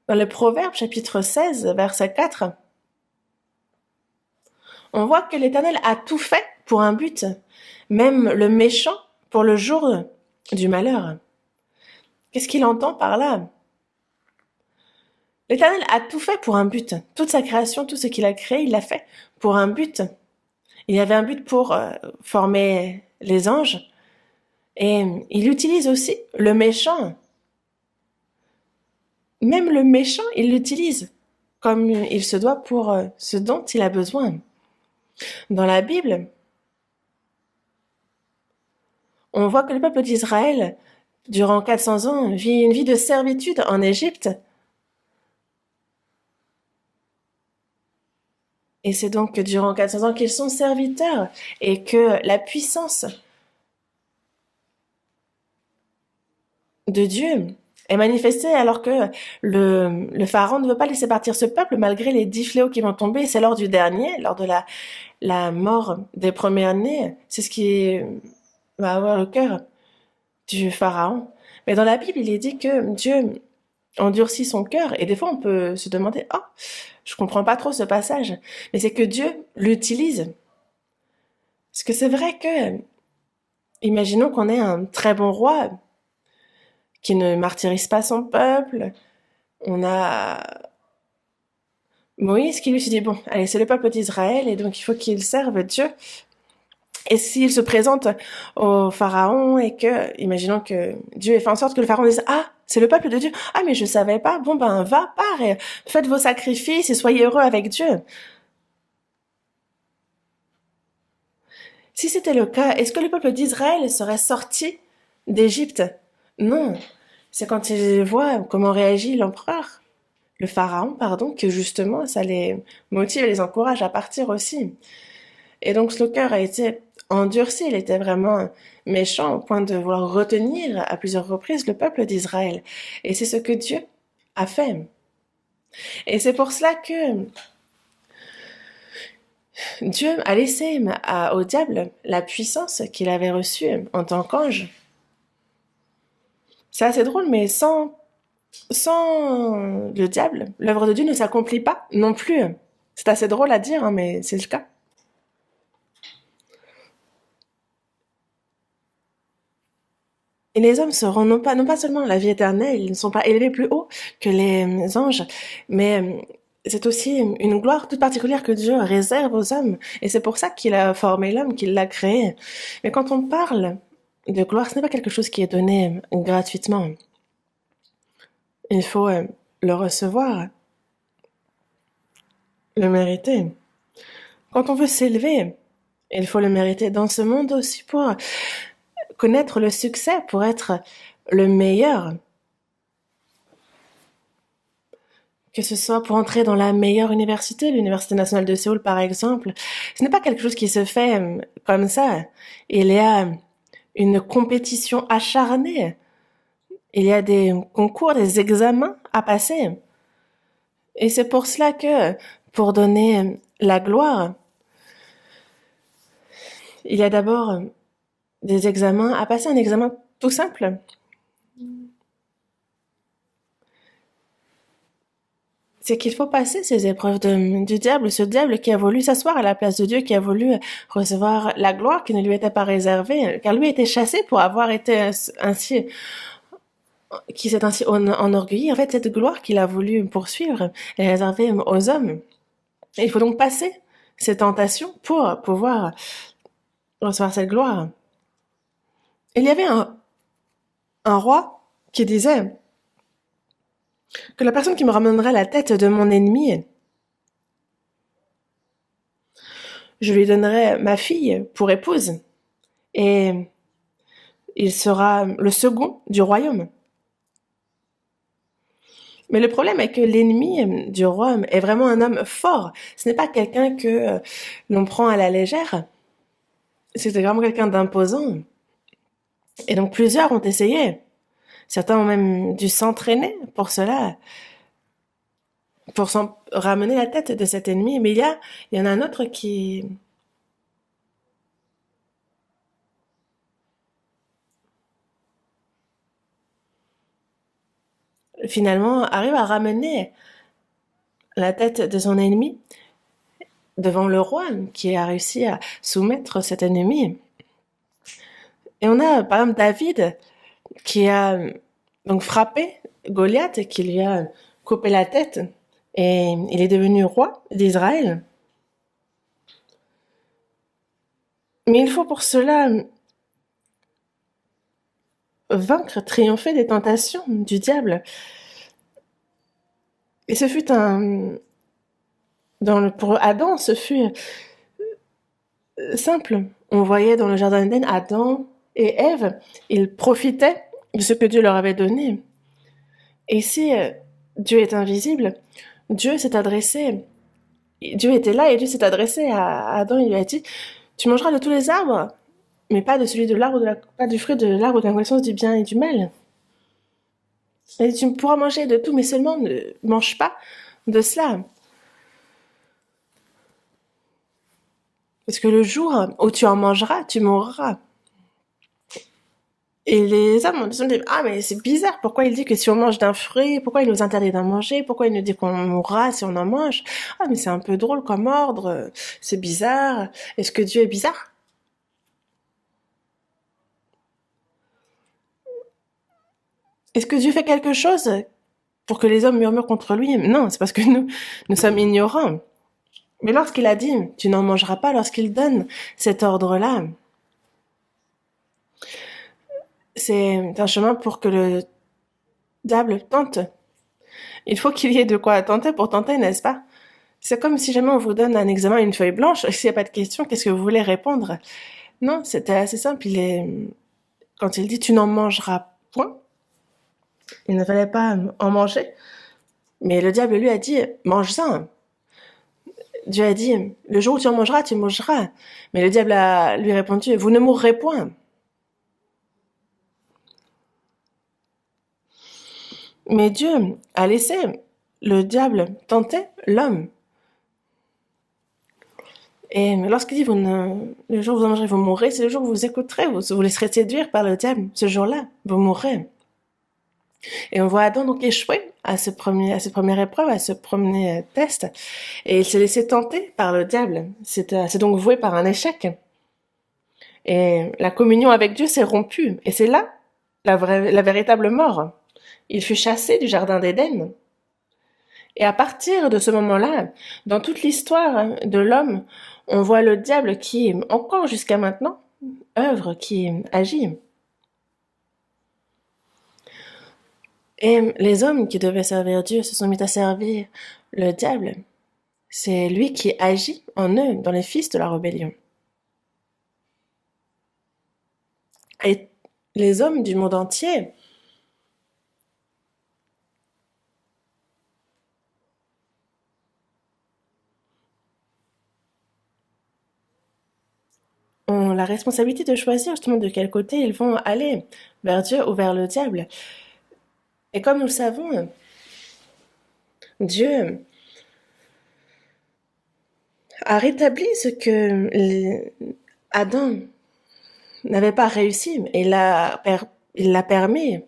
Dans le Proverbe, chapitre 16, verset 4, on voit que l'Éternel a tout fait pour un but, même le méchant pour le jour du malheur. Qu'est-ce qu'il entend par là? L'Éternel a tout fait pour un but. Toute sa création, tout ce qu'il a créé, il l'a fait pour un but. Il y avait un but pour former les anges. Et il utilise aussi le méchant. Même le méchant, il l'utilise comme il se doit pour ce dont il a besoin. Dans la Bible, on voit que le peuple d'Israël, durant 400 ans, vit une vie de servitude en Égypte. Et c'est donc durant 400 ans qu'ils sont serviteurs et que la puissance de Dieu est manifestée alors que le pharaon ne veut pas laisser partir ce peuple malgré les 10 fléaux qui vont tomber. C'est lors du dernier, lors de la mort des premiers-nés. C'est ce qui va avoir le cœur du pharaon. Mais dans la Bible, il est dit que Dieu endurcit son cœur. Et des fois, on peut se demander, oh, je comprends pas trop ce passage. Mais c'est que Dieu l'utilise. Parce que c'est vrai que, imaginons qu'on ait un très bon roi qui ne martyrise pas son peuple. On a Moïse qui lui dit, bon, allez, c'est le peuple d'Israël et donc il faut qu'il serve Dieu. Et s'il se présente au pharaon et que, imaginons que Dieu ait fait en sorte que le pharaon dise, ah, c'est le peuple de Dieu. Ah, mais je savais pas. Bon, ben, va, pars et faites vos sacrifices et soyez heureux avec Dieu. Si c'était le cas, est-ce que le peuple d'Israël serait sorti d'Égypte? Non. C'est quand ils voient comment réagit l'empereur, le pharaon, pardon, que justement, ça les motive et les encourage à partir aussi. Et donc, le cœur a été endurci, il était vraiment méchant au point de vouloir retenir à plusieurs reprises le peuple d'Israël. Et c'est ce que Dieu a fait. Et c'est pour cela que Dieu a laissé au diable la puissance qu'il avait reçue en tant qu'ange. C'est assez drôle, mais sans le diable, l'œuvre de Dieu ne s'accomplit pas non plus. C'est assez drôle à dire, hein, mais c'est le cas. Et les hommes seront non pas seulement la vie éternelle, ils ne sont pas élevés plus haut que les anges, mais c'est aussi une gloire toute particulière que Dieu réserve aux hommes. Et c'est pour ça qu'il a formé l'homme, qu'il l'a créé. Mais quand on parle de gloire, ce n'est pas quelque chose qui est donné gratuitement. Il faut le recevoir, le mériter. Quand on veut s'élever, il faut le mériter dans ce monde aussi pour connaître le succès, pour être le meilleur. Que ce soit pour entrer dans la meilleure université, l'Université nationale de Séoul par exemple, ce n'est pas quelque chose qui se fait comme ça. Il y a une compétition acharnée. Il y a des concours, des examens à passer. Et c'est pour cela que, pour donner la gloire, il y a d'abord des examens à passer, un examen tout simple. C'est qu'il faut passer ces épreuves du diable, ce diable qui a voulu s'asseoir à la place de Dieu, qui a voulu recevoir la gloire qui ne lui était pas réservée, car lui a été chassé pour avoir été ainsi, qui s'est ainsi enorgueilli. En fait, cette gloire qu'il a voulu poursuivre est réservée aux hommes. Et il faut donc passer ces tentations pour pouvoir recevoir cette gloire. Il y avait un roi qui disait que la personne qui me ramènerait la tête de mon ennemi, je lui donnerai ma fille pour épouse et il sera le second du royaume. Mais le problème est que l'ennemi du roi est vraiment un homme fort. Ce n'est pas quelqu'un que l'on prend à la légère. C'était vraiment quelqu'un d'imposant. Et donc plusieurs ont essayé. Certains ont même dû s'entraîner pour cela, pour ramener la tête de cet ennemi. Mais il y en a un autre qui finalement arrive à ramener la tête de son ennemi devant le roi qui a réussi à soumettre cet ennemi. Et on a par exemple David qui a donc frappé Goliath et qui lui a coupé la tête et il est devenu roi d'Israël. Mais il faut pour cela vaincre, triompher des tentations du diable. Et ce fut pour Adam, ce fut simple. On voyait dans le jardin d'Éden, Adam et Ève, ils profitaient de ce que Dieu leur avait donné. Et si Dieu est invisible, Dieu s'est adressé, Dieu était là et Dieu s'est adressé à Adam et lui a dit, tu mangeras de tous les arbres, mais pas de celui de l'arbre pas du fruit de l'arbre de la connaissance du bien et du mal. Et tu pourras manger de tout, mais seulement ne mange pas de cela. Parce que le jour où tu en mangeras, tu mourras. Et les hommes se dit, ah mais c'est bizarre, pourquoi il dit que si on mange d'un fruit, pourquoi il nous interdit d'en manger, pourquoi il nous dit qu'on mourra si on en mange? Ah mais c'est un peu drôle comme ordre, c'est bizarre. Est-ce que Dieu est bizarre? Est-ce que Dieu fait quelque chose pour que les hommes murmurent contre lui? Non, c'est parce que nous sommes ignorants. Mais lorsqu'il a dit, tu n'en mangeras pas, lorsqu'il donne cet ordre-là, c'est un chemin pour que le diable tente. Il faut qu'il y ait de quoi tenter pour tenter, n'est-ce pas? C'est comme si jamais on vous donne un examen, une feuille blanche, s'il n'y a pas de question, qu'est-ce que vous voulez répondre? Non, c'était assez simple. Quand il dit tu n'en mangeras point, il ne fallait pas en manger. Mais le diable lui a dit mange-en. Dieu a dit le jour où tu en mangeras, tu mangeras. Mais le diable a lui répondu vous ne mourrez point. Mais Dieu a laissé le diable tenter l'homme. Et lorsqu'il dit le jour où vous en mangerez, vous mourrez, c'est le jour où vous écouterez, vous laisserez séduire par le diable. Ce jour-là, vous mourrez. Et on voit Adam donc échouer à cette première épreuve, à ce premier test. Et il s'est laissé tenter par le diable. C'est donc voué par un échec. Et la communion avec Dieu s'est rompue. Et c'est là la véritable mort. Il fut chassé du jardin d'Éden. Et à partir de ce moment-là, dans toute l'histoire de l'homme, on voit le diable qui, encore jusqu'à maintenant, œuvre, qui agit. Et les hommes qui devaient servir Dieu se sont mis à servir le diable. C'est lui qui agit en eux, dans les fils de la rébellion. Et les hommes du monde entier ont la responsabilité de choisir justement de quel côté ils vont aller, vers Dieu ou vers le diable. Et comme nous le savons, Dieu a rétabli ce que Adam n'avait pas réussi. Il l'a permis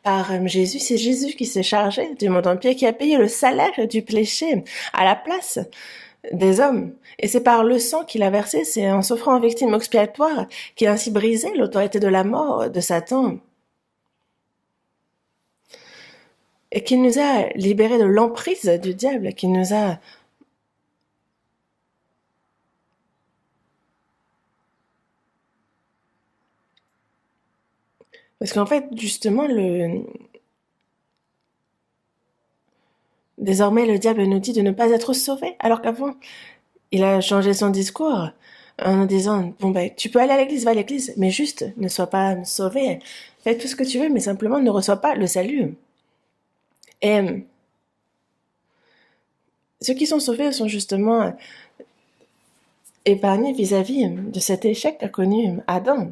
par Jésus. C'est Jésus qui s'est chargé du monde entier, qui a payé le salaire du péché à la place des hommes. Et c'est par le sang qu'il a versé, c'est en s'offrant en victime expiatoire qu'il a ainsi brisé l'autorité de la mort de Satan. Et qu'il nous a libérés de l'emprise du diable, qu'il nous a parce qu'en fait, justement, désormais, le diable nous dit de ne pas être sauvé, alors qu'avant, il a changé son discours en nous disant, bon ben, tu peux aller à l'église, va à l'église, mais juste, ne sois pas sauvé. Fais tout ce que tu veux, mais simplement ne reçois pas le salut. Et ceux qui sont sauvés sont justement épargnés vis-à-vis de cet échec qu'a connu Adam.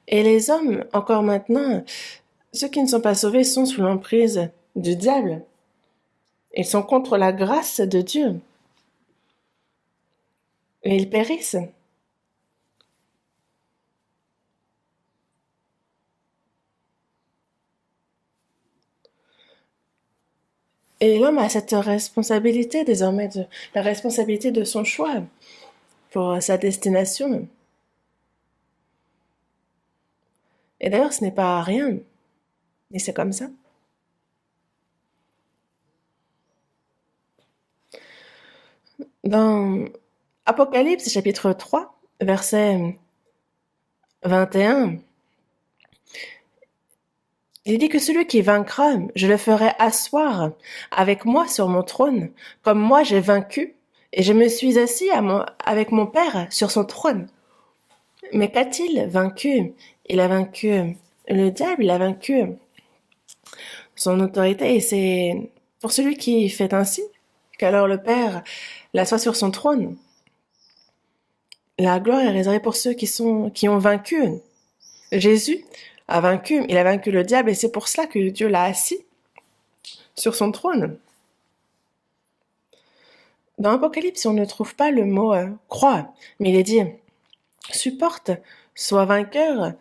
Et les hommes, encore maintenant, ceux qui ne sont pas sauvés sont sous l'emprise du diable. Ils sont contre la grâce de Dieu. Et ils périssent. Et l'homme a cette responsabilité désormais, la responsabilité de son choix pour sa destination. Et d'ailleurs, ce n'est pas rien, mais c'est comme ça. Dans Apocalypse chapitre 3, verset 21, il dit que celui qui vaincra, je le ferai asseoir avec moi sur mon trône, comme moi j'ai vaincu, et je me suis assis avec mon Père sur son trône. Mais qu'a-t-il vaincu? Il a vaincu le diable, il a vaincu son autorité, et c'est pour celui qui fait ainsi qu'alors le Père l'assoit sur son trône. La gloire est réservée pour ceux qui ont vaincu. Jésus a vaincu, il a vaincu le diable, et c'est pour cela que Dieu l'a assis sur son trône. Dans Apocalypse, on ne trouve pas le mot croix, mais il est dit supporte, sois vainqueur,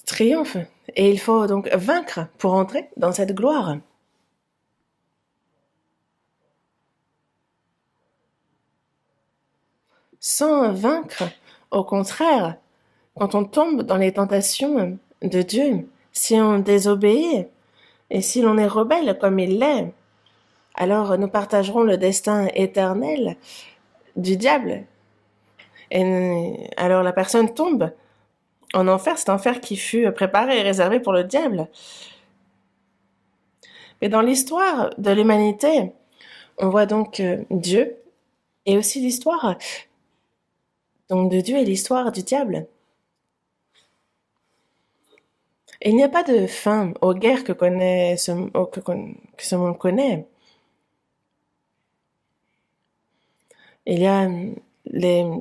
triomphe. Et il faut donc vaincre pour entrer dans cette gloire. Sans vaincre, au contraire, quand on tombe dans les tentations de Dieu, si on désobéit et si l'on est rebelle comme il l'est, alors nous partagerons le destin éternel du diable. Et alors la personne tombe en enfer, cet enfer qui fut préparé et réservé pour le diable. Mais dans l'histoire de l'humanité, on voit donc Dieu et aussi l'histoire donc de Dieu et l'histoire du diable. Et il n'y a pas de fin aux guerres que ce monde connaît. Il y a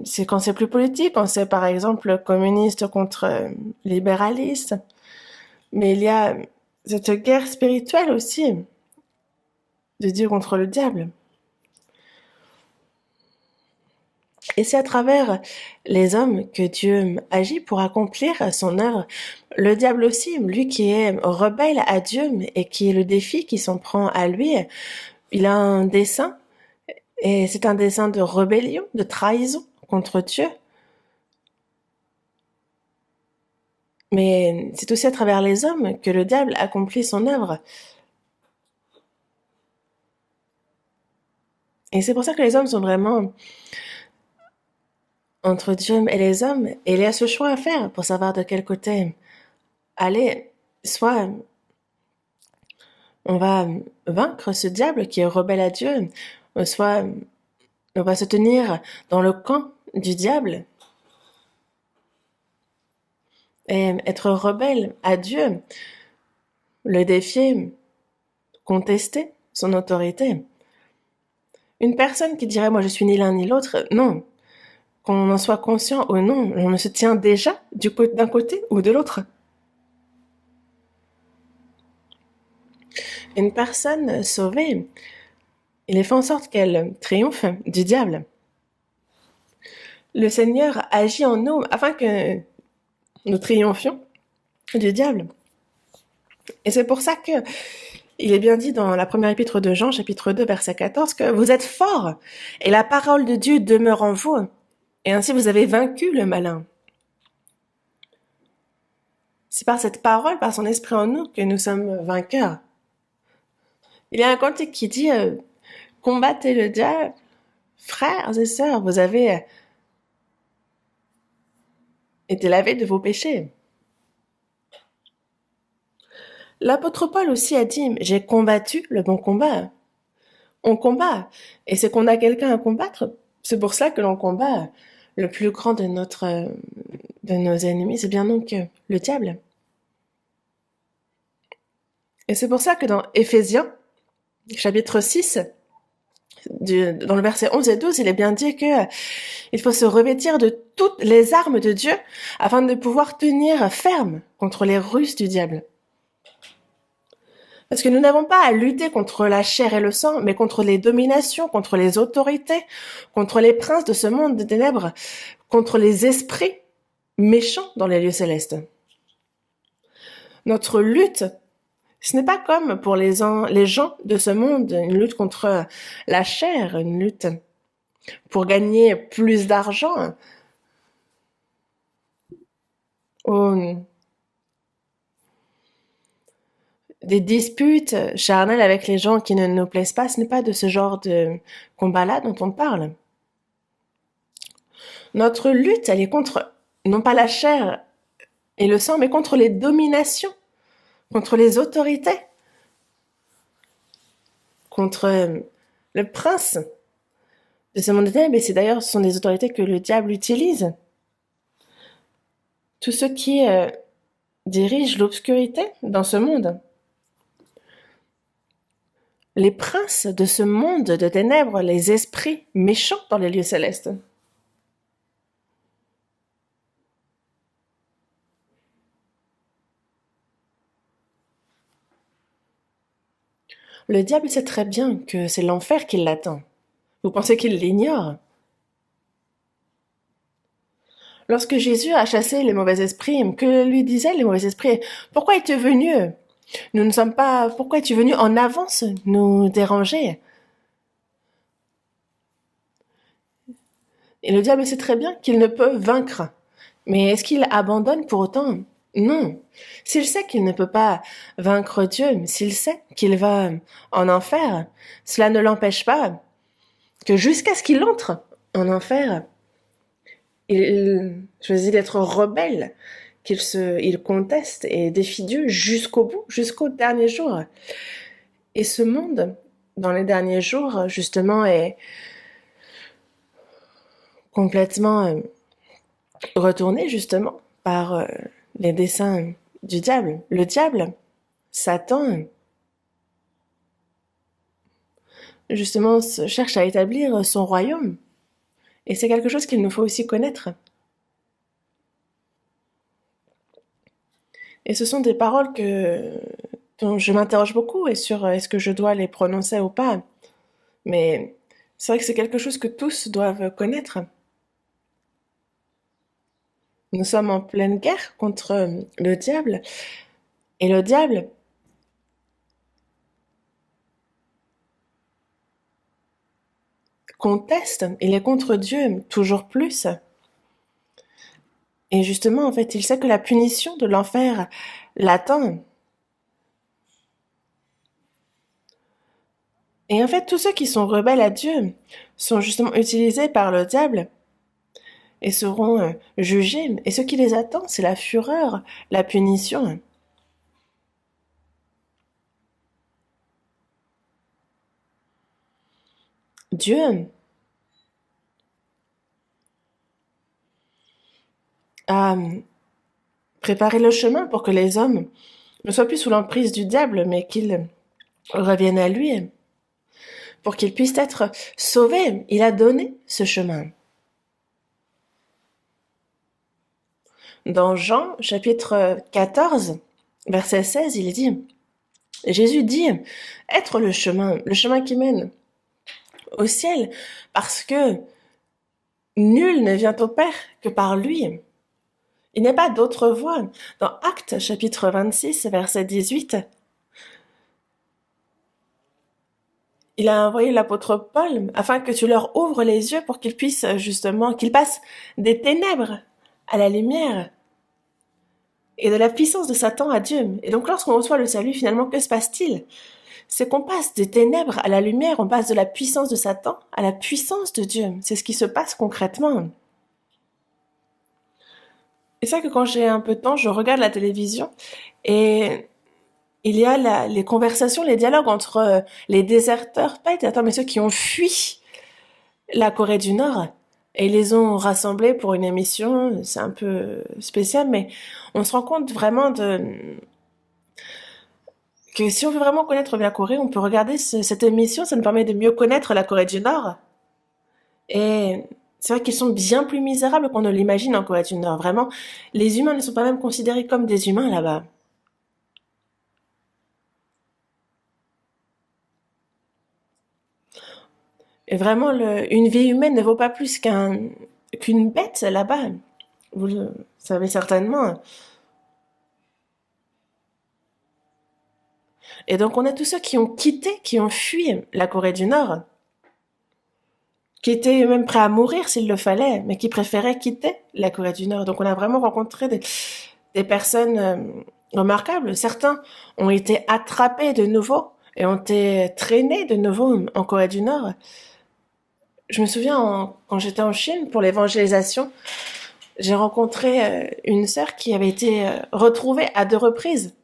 c'est quand c'est plus politique, quand c'est par exemple communiste contre libéraliste. Mais il y a cette guerre spirituelle aussi de Dieu contre le diable. Et c'est à travers les hommes que Dieu agit pour accomplir son œuvre. Le diable aussi, lui qui est rebelle à Dieu et qui est le défi qui s'en prend à lui, il a un dessein, et c'est un dessein de rébellion, de trahison contre Dieu. Mais c'est aussi à travers les hommes que le diable accomplit son œuvre. Et c'est pour ça que les hommes sont vraiment entre Dieu et les hommes, et il y a ce choix à faire pour savoir de quel côté aller. Soit on va vaincre ce diable qui est rebelle à Dieu, soit on va se tenir dans le camp du diable et être rebelle à Dieu, le défier, contester son autorité. Une personne qui dirait « moi je suis ni l'un ni l'autre », non. Qu'on en soit conscient ou non, on se tient déjà d'un côté ou de l'autre. Une personne sauvée, il est fait en sorte qu'elle triomphe du diable. Le Seigneur agit en nous afin que nous triomphions du diable. Et c'est pour ça que il est bien dit dans la première épître de Jean, chapitre 2, verset 14, que vous êtes forts et la parole de Dieu demeure en vous. Et ainsi vous avez vaincu le malin. C'est par cette parole, par son esprit en nous, que nous sommes vainqueurs. Il y a un cantique qui dit combattez le diable, frères et sœurs, vous avez été lavés de vos péchés. L'apôtre Paul aussi a dit j'ai combattu le bon combat. On combat, et c'est qu'on a quelqu'un à combattre. C'est pour ça que l'on combat. Le plus grand de nos ennemis, c'est bien donc le diable. Et c'est pour ça que dans Éphésiens, chapitre 6, dans le verset 11 et 12, il est bien dit que il faut se revêtir de toutes les armes de Dieu afin de pouvoir tenir ferme contre les ruses du diable. Parce que nous n'avons pas à lutter contre la chair et le sang, mais contre les dominations, contre les autorités, contre les princes de ce monde de ténèbres, contre les esprits méchants dans les lieux célestes. Notre lutte, Ce n'est pas comme pour les gens de ce monde, une lutte contre la chair, une lutte pour gagner plus d'argent, ou des disputes charnelles avec les gens qui ne nous plaisent pas. Ce n'est pas de ce genre de combat-là dont on parle. Notre lutte, elle est contre, non pas la chair et le sang, mais contre les dominations, contre les autorités, contre le prince de ce monde des ténèbres. Et c'est d'ailleurs, ce sont des autorités que le diable utilise. Tous ceux qui dirigent l'obscurité dans ce monde. Les princes de ce monde de ténèbres, les esprits méchants dans les lieux célestes. Le diable sait très bien que c'est l'enfer qui l'attend. Vous pensez qu'il l'ignore? Lorsque Jésus a chassé les mauvais esprits, que lui disaient les mauvais esprits? Pourquoi es-tu venu? Nous ne sommes pas... Pourquoi es-tu venu en avance nous déranger? Et le diable sait très bien qu'il ne peut vaincre. Mais est-ce qu'il abandonne pour autant? Non. S'il sait qu'il ne peut pas vaincre Dieu, s'il sait qu'il va en enfer, cela ne l'empêche pas que jusqu'à ce qu'il entre en enfer, il choisit d'être rebelle, il conteste et défie Dieu jusqu'au bout, jusqu'au dernier jour. Et ce monde, dans les derniers jours, justement, est complètement retourné, justement, par les desseins du diable. Le diable, Satan, justement, cherche à établir son royaume. Et c'est quelque chose qu'il nous faut aussi connaître. Et ce sont des paroles dont je m'interroge beaucoup et sur est-ce que je dois les prononcer ou pas. Mais c'est vrai que c'est quelque chose que tous doivent connaître. Nous sommes en pleine guerre contre le diable. Et le diable conteste, il est contre Dieu toujours plus. Et justement, en fait, il sait que la punition de l'enfer l'attend. Et en fait, tous ceux qui sont rebelles à Dieu sont justement utilisés par le diable et seront jugés. Et ce qui les attend, c'est la fureur, la punition. Dieu a préparé le chemin pour que les hommes ne soient plus sous l'emprise du diable, mais qu'ils reviennent à lui, pour qu'ils puissent être sauvés. Il a donné ce chemin. Dans Jean, chapitre 14, verset 16, il dit, Jésus dit être le chemin qui mène au ciel, parce que nul ne vient au Père que par lui. Il n'y a pas d'autre voie. Dans Actes, chapitre 26, verset 18, il a envoyé l'apôtre Paul afin que tu leur ouvres les yeux pour qu'ils puissent justement, qu'ils passent des ténèbres à la lumière et de la puissance de Satan à Dieu. Et donc lorsqu'on reçoit le salut, finalement, que se passe-t-il? C'est qu'on passe des ténèbres à la lumière, on passe de la puissance de Satan à la puissance de Dieu. C'est ce qui se passe concrètement. Et c'est vrai que quand j'ai un peu de temps, je regarde la télévision et il y a les conversations, les dialogues entre les déserteurs, pas les déserteurs, mais ceux qui ont fui la Corée du Nord. Et ils les ont rassemblés pour une émission, c'est un peu spécial, mais on se rend compte vraiment que si on veut vraiment connaître bien la Corée, on peut regarder cette émission, ça nous permet de mieux connaître la Corée du Nord. Et c'est vrai qu'ils sont bien plus misérables qu'on ne l'imagine en Corée du Nord. Vraiment, les humains ne sont pas même considérés comme des humains là-bas. Et vraiment, une vie humaine ne vaut pas plus qu'une bête là-bas. Vous le savez certainement. Et donc, on a tous ceux qui ont quitté, qui ont fui la Corée du Nord, qui étaient même prêts à mourir s'il le fallait, mais qui préféraient quitter la Corée du Nord. Donc, on a vraiment rencontré des personnes remarquables. Certains ont été attrapés de nouveau et ont été traînés de nouveau en Corée du Nord. Je me souviens, quand j'étais en Chine pour l'évangélisation, j'ai rencontré une sœur qui avait été retrouvée à 2 reprises.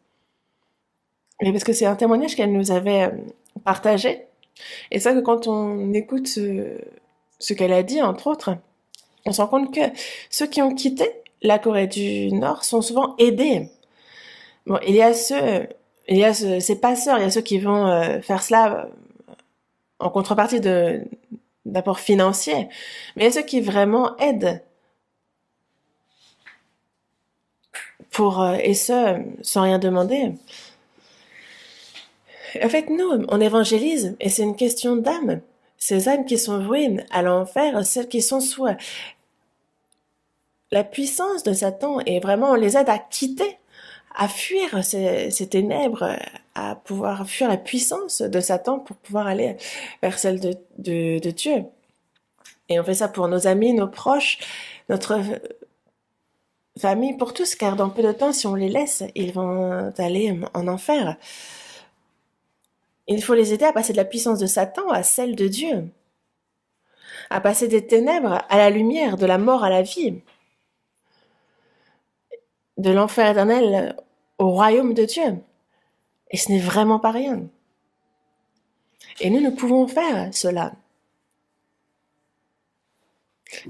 Et parce que c'est un témoignage qu'elle nous avait partagé. Et c'est vrai que quand on écoute ce qu'elle a dit, entre autres, on se rend compte que ceux qui ont quitté la Corée du Nord sont souvent aidés. Bon, c'est pas sœurs, il y a ceux qui vont faire cela en contrepartie d'apport financier, mais il y a ceux qui vraiment aident et ce, sans rien demander. En fait, nous, on évangélise, et c'est une question d'âme. Ces âmes qui sont vouées à l'enfer, celles qui sont sous la puissance de Satan, et vraiment on les aide à quitter, à fuir ces ténèbres, à pouvoir fuir la puissance de Satan pour pouvoir aller vers celle de Dieu. Et on fait ça pour nos amis, nos proches, notre famille, pour tous, car dans peu de temps, si on les laisse, ils vont aller en enfer. Il faut les aider à passer de la puissance de Satan à celle de Dieu, à passer des ténèbres à la lumière, de la mort à la vie, de l'enfer éternel au royaume de Dieu. Et ce n'est vraiment pas rien. Et nous pouvons faire cela.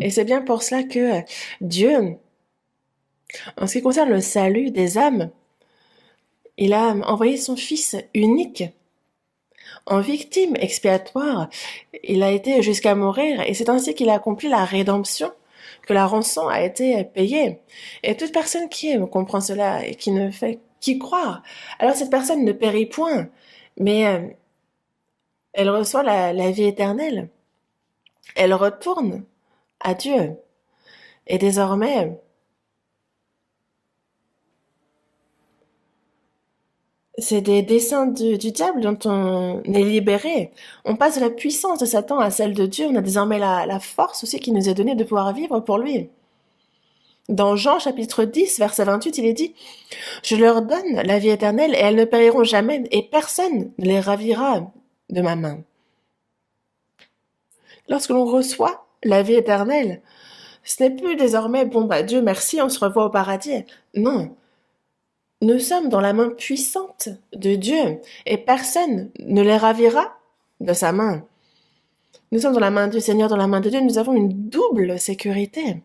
Et c'est bien pour cela que Dieu, en ce qui concerne le salut des âmes, il a envoyé son Fils unique en victime expiatoire. Il a été jusqu'à mourir, et c'est ainsi qu'il a accompli la rédemption, que la rançon a été payée. Et toute personne qui comprend cela et qui ne fait qu'y croire, alors cette personne ne périt point, mais elle reçoit la vie éternelle. Elle retourne à Dieu. Et désormais, c'est des desseins du diable dont on est libéré. On passe de la puissance de Satan à celle de Dieu. On a désormais la force aussi qui nous est donnée de pouvoir vivre pour lui. Dans Jean chapitre 10, verset 28, il est dit « Je leur donne la vie éternelle et elles ne périront jamais et personne ne les ravira de ma main. » Lorsque l'on reçoit la vie éternelle, ce n'est plus désormais « Bon, Dieu merci, on se revoit au paradis ». Non. Nous sommes dans la main puissante de Dieu et personne ne les ravira de sa main. Nous sommes dans la main du Seigneur, dans la main de Dieu, nous avons une double sécurité.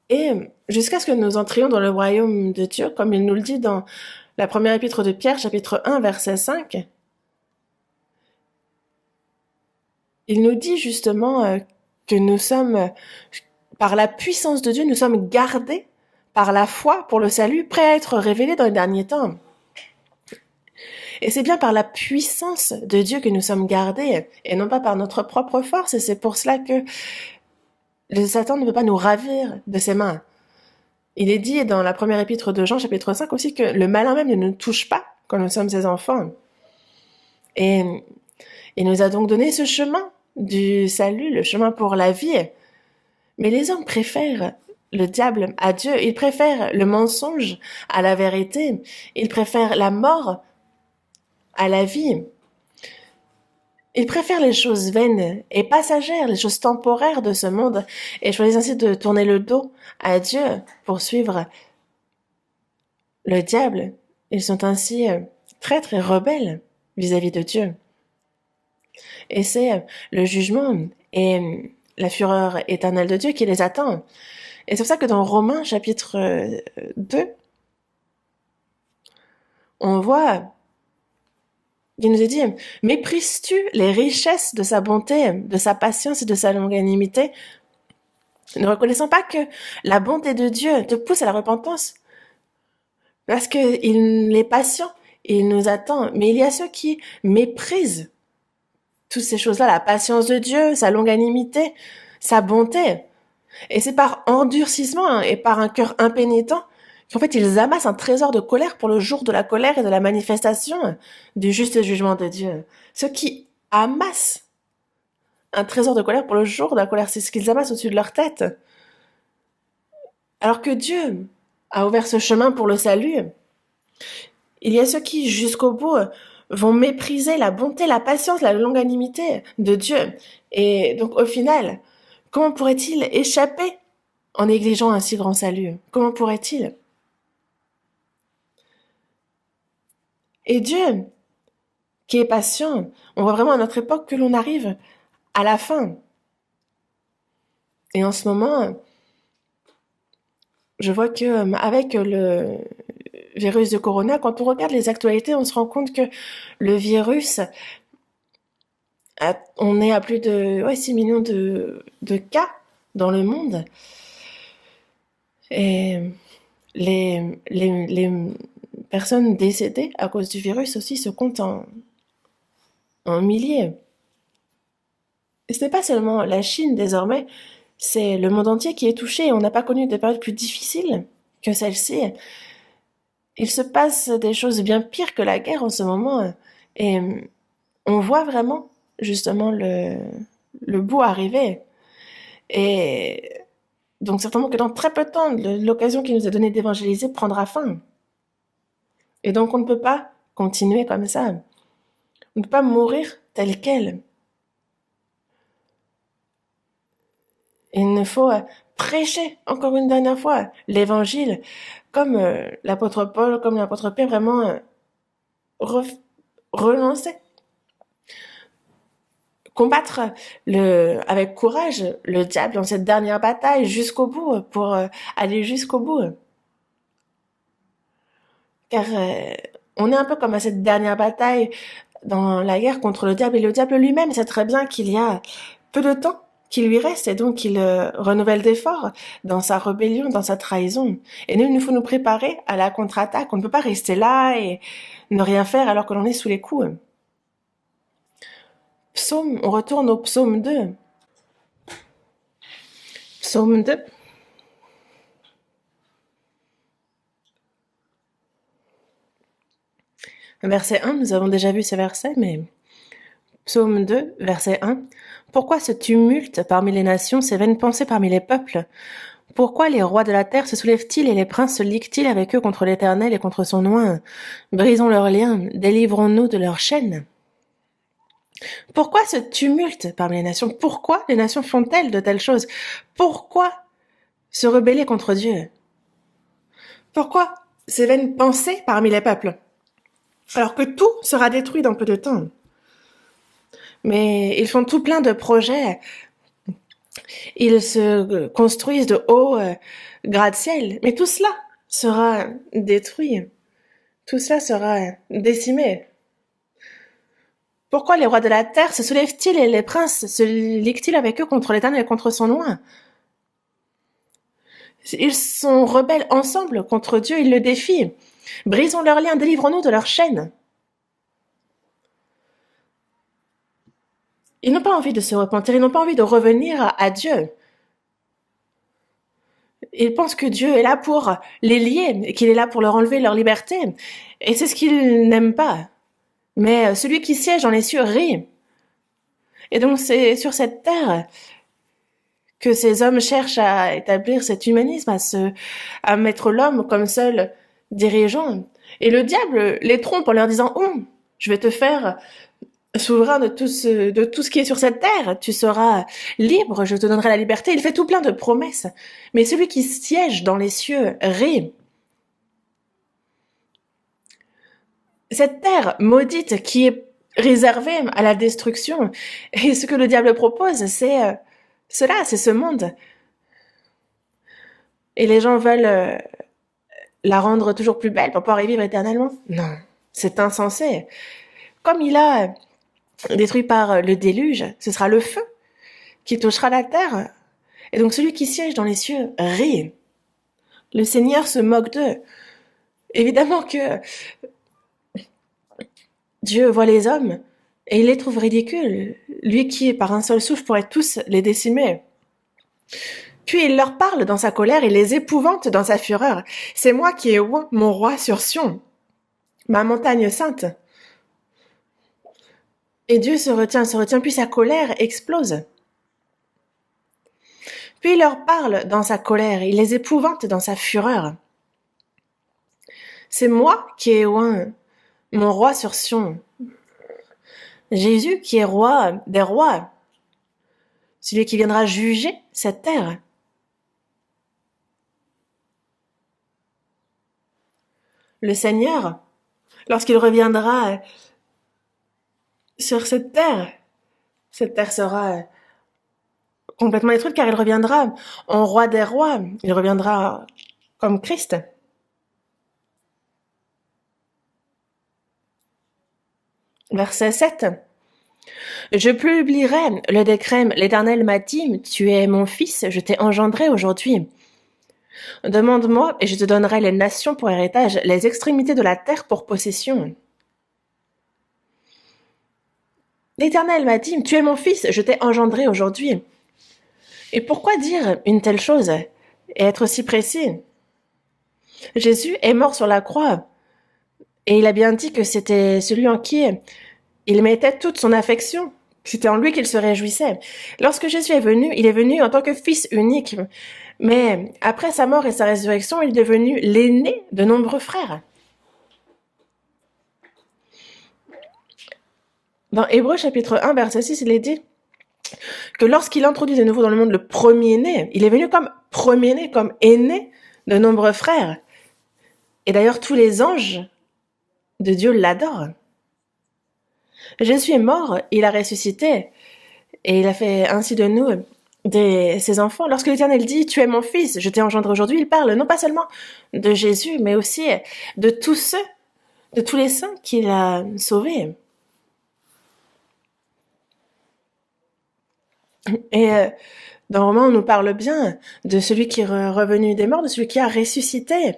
Et jusqu'à ce que nous entrions dans le royaume de Dieu, comme il nous le dit dans la première épître de Pierre, chapitre 1, verset 5, il nous dit justement que nous sommes, par la puissance de Dieu, nous sommes gardés par la foi pour le salut, prêts à être révélés dans les derniers temps. Et c'est bien par la puissance de Dieu que nous sommes gardés, et non pas par notre propre force, et c'est pour cela que le Satan ne peut pas nous ravir de ses mains. Il est dit dans la première épître de Jean, chapitre 5 aussi, que le malin même ne nous touche pas quand nous sommes ses enfants. Et il nous a donc donné ce chemin du salut, le chemin pour la vie. Mais les hommes préfèrent le diable à Dieu, ils préfèrent le mensonge à la vérité, ils préfèrent la mort à la vie. Ils préfèrent les choses vaines et passagères, les choses temporaires de ce monde, et choisissent ainsi de tourner le dos à Dieu pour suivre le diable. Ils sont ainsi traîtres et rebelles vis-à-vis de Dieu. Et c'est le jugement et la fureur éternelle de Dieu qui les attend. Et c'est pour ça que dans Romains chapitre 2, on voit, il nous est dit, méprises-tu les richesses de sa bonté, de sa patience et de sa longanimité, ne reconnaissant pas que la bonté de Dieu te pousse à la repentance, parce qu'il est patient, il nous attend. Mais il y a ceux qui méprisent toutes ces choses-là, la patience de Dieu, sa longanimité, sa bonté. Et c'est par endurcissement et par un cœur impénitent qu'en fait ils amassent un trésor de colère pour le jour de la colère et de la manifestation du juste jugement de Dieu. Ceux qui amassent un trésor de colère pour le jour de la colère, c'est ce qu'ils amassent au-dessus de leur tête. Alors que Dieu a ouvert ce chemin pour le salut, il y a ceux qui, jusqu'au bout, vont mépriser la bonté, la patience, la longanimité de Dieu. Et donc, au final, comment pourrait-il échapper en négligeant un si grand salut? Comment pourrait-il? Et Dieu, qui est patient, on voit vraiment à notre époque que l'on arrive à la fin. Et en ce moment, je vois que avec le virus de Corona, quand on regarde les actualités, on se rend compte que le virus, on est à plus de 6 millions de cas dans le monde. Et les personnes décédées à cause du virus aussi se comptent en milliers. Et ce n'est pas seulement la Chine désormais, c'est le monde entier qui est touché. On n'a pas connu des périodes plus difficiles que celle-ci. Il se passe des choses bien pires que la guerre en ce moment. Et on voit vraiment justement le bout arriver. Et donc certainement que dans très peu de temps, l'occasion qui nous est donnée d'évangéliser prendra fin. Et donc on ne peut pas continuer comme ça. On ne peut pas mourir tel quel. Il faut prêcher encore une dernière fois l'évangile, comme l'apôtre Paul, comme l'apôtre Pierre, vraiment relancer. Combattre avec courage le diable dans cette dernière bataille jusqu'au bout, pour aller jusqu'au bout. Car on est un peu comme à cette dernière bataille dans la guerre contre le diable, et le diable lui-même sait très bien qu'il y a peu de temps qui lui reste, et donc il renouvelle d'efforts dans sa rébellion, dans sa trahison. Et nous, il nous faut nous préparer à la contre-attaque. On ne peut pas rester là et ne rien faire alors que l'on est sous les coups. On retourne au psaume 2. Psaume 2. Verset 1, nous avons déjà vu ce verset, mais psaume 2, verset 1. Pourquoi ce tumulte parmi les nations, ces vaines pensées parmi les peuples? Pourquoi les rois de la terre se soulèvent-ils et les princes se liguent-ils avec eux contre l'Éternel et contre son oint? Brisons leurs liens, délivrons-nous de leurs chaînes. Pourquoi ce tumulte parmi les nations? Pourquoi les nations font-elles de telles choses? Pourquoi se rebeller contre Dieu? Pourquoi ces vaines pensées parmi les peuples? Alors que tout sera détruit dans peu de temps. Mais ils font tout plein de projets. Ils se construisent de hauts gratte-ciel. Mais tout cela sera détruit. Tout cela sera décimé. Pourquoi les rois de la terre se soulèvent-ils et les princes se liguent-ils avec eux contre l'Éternel et contre son oint? Ils sont rebelles ensemble contre Dieu, ils le défient. Brisons leurs liens, délivrons-nous de leurs chaînes. Ils n'ont pas envie de se repentir, ils n'ont pas envie de revenir à Dieu. Ils pensent que Dieu est là pour les lier, et qu'il est là pour leur enlever leur liberté. Et c'est ce qu'ils n'aiment pas. Mais celui qui siège dans les cieux rit. Et donc c'est sur cette terre que ces hommes cherchent à établir cet humanisme, à mettre l'homme comme seul dirigeant. Et le diable les trompe en leur disant « Oh, je vais te faire souverain de tout ce qui est sur cette terre, tu seras libre, je te donnerai la liberté. » Il fait tout plein de promesses. Mais celui qui siège dans les cieux rit. Cette terre maudite qui est réservée à la destruction, et ce que le diable propose, c'est c'est ce monde. Et les gens veulent la rendre toujours plus belle pour pouvoir y vivre éternellement. Non, c'est insensé. Comme il a détruit par le déluge, ce sera le feu qui touchera la terre. Et donc celui qui siège dans les cieux rit. Le Seigneur se moque d'eux. Évidemment que Dieu voit les hommes et il les trouve ridicules. Lui qui, par un seul souffle, pourrait tous les décimer. Puis il leur parle dans sa colère et les épouvante dans sa fureur. C'est moi qui ai oint mon roi sur Sion, ma montagne sainte. Et Dieu se retient, puis sa colère explose. Puis il leur parle dans sa colère, il les épouvante dans sa fureur. C'est moi qui ai oint mon roi sur Sion. Jésus qui est roi des rois, celui qui viendra juger cette terre. Le Seigneur, lorsqu'il reviendra sur cette terre sera complètement détruite car il reviendra en roi des rois, il reviendra comme Christ. Verset 7. Je publierai le décret, l'Éternel m'a dit, tu es mon fils, je t'ai engendré aujourd'hui. Demande-moi et je te donnerai les nations pour héritage, les extrémités de la terre pour possession. L'Éternel m'a dit, tu es mon fils, je t'ai engendré aujourd'hui. Et pourquoi dire une telle chose et être si précis? Jésus est mort sur la croix et il a bien dit que c'était celui en qui il mettait toute son affection. C'était en lui qu'il se réjouissait. Lorsque Jésus est venu, il est venu en tant que fils unique. Mais après sa mort et sa résurrection, il est devenu l'aîné de nombreux frères. Dans Hébreux chapitre 1, verset 6, il est dit que lorsqu'il introduit de nouveau dans le monde le premier-né, il est venu comme premier-né, comme aîné de nombreux frères. Et d'ailleurs, tous les anges de Dieu l'adorent. Jésus est mort, il a ressuscité, et il a fait ainsi de nous ses enfants. Lorsque l'Éternel dit « Tu es mon fils, je t'ai engendré aujourd'hui », il parle non pas seulement de Jésus, mais aussi de tous ceux, de tous les saints qu'il a sauvés. Et dans Romains, on nous parle bien de celui qui est revenu des morts, de celui qui a ressuscité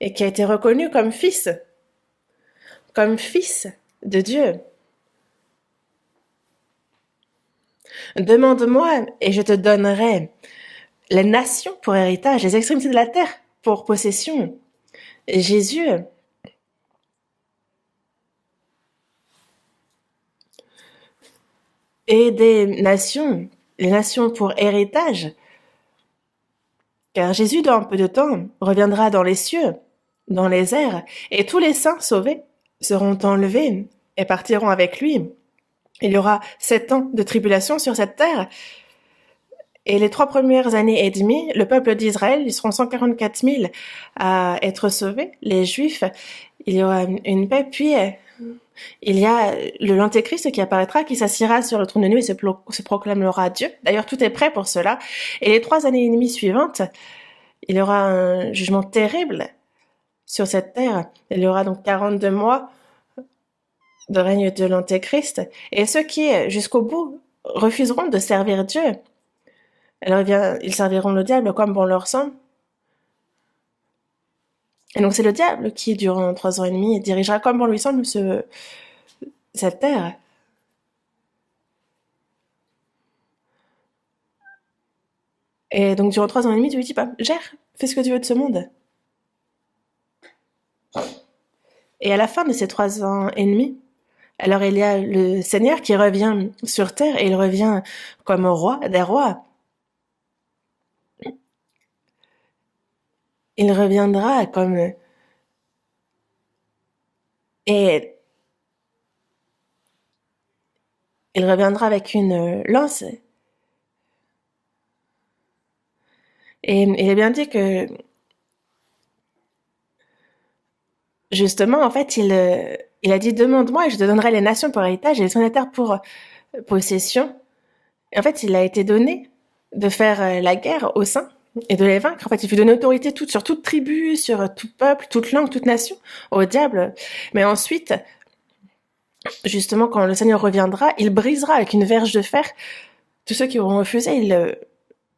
et qui a été reconnu comme fils de Dieu. Demande-moi et je te donnerai les nations pour héritage, les extrémités de la terre pour possession. Et Jésus et des nations, les nations pour héritage, car Jésus, dans un peu de temps, reviendra dans les cieux, dans les airs, et tous les saints sauvés seront enlevés et partiront avec lui. Il y aura 7 ans de tribulation sur cette terre, et les 3 premières années et demie, le peuple d'Israël, ils seront 144 000 à être sauvés, les Juifs, il y aura une paix, puis il y a l'Antéchrist qui apparaîtra, qui s'assiera sur le trône de nuit et se proclamera Dieu. D'ailleurs, tout est prêt pour cela. Et les 3 années et demie suivantes, il y aura un jugement terrible sur cette terre. Il y aura donc 42 mois de règne de l'Antéchrist. Et ceux qui, jusqu'au bout, refuseront de servir Dieu, alors ils serviront le diable comme bon leur semble. Et donc c'est le diable qui, durant 3 ans et demi, dirigera comme bon lui semble cette terre. Et donc durant 3 ans et demi, tu lui dis pas, gère, fais ce que tu veux de ce monde. Et à la fin de ces 3 ans et demi, alors il y a le Seigneur qui revient sur terre et il revient comme roi des rois. Il reviendra comme... Et il reviendra avec une lance. Et il est bien dit que, justement, en fait, il a dit « Demande-moi et je te donnerai les nations pour héritage et les la terre pour possession ». Et en fait, il a été donné de faire la guerre aux saints et de les vaincre. En fait, il fut donné autorité sur toute tribu, sur tout peuple, toute langue, toute nation, au diable. Mais ensuite, justement, quand le Seigneur reviendra, il brisera avec une verge de fer tous ceux qui auront refusé.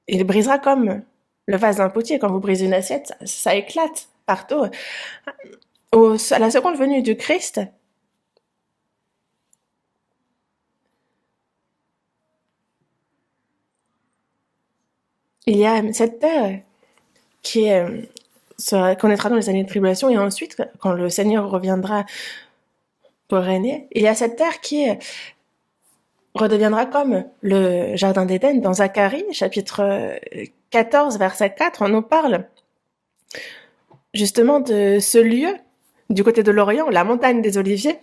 Il brisera comme le vase d'un potier. Quand vous brisez une assiette, ça éclate partout. À la seconde venue du Christ, il y a cette terre qui connaîtra dans les années de tribulation, et ensuite, quand le Seigneur reviendra pour régner, il y a cette terre qui redeviendra comme le Jardin d'Éden. Dans Zacharie, chapitre 14, verset 4, on nous parle justement de ce lieu du côté de l'Orient, la montagne des Oliviers.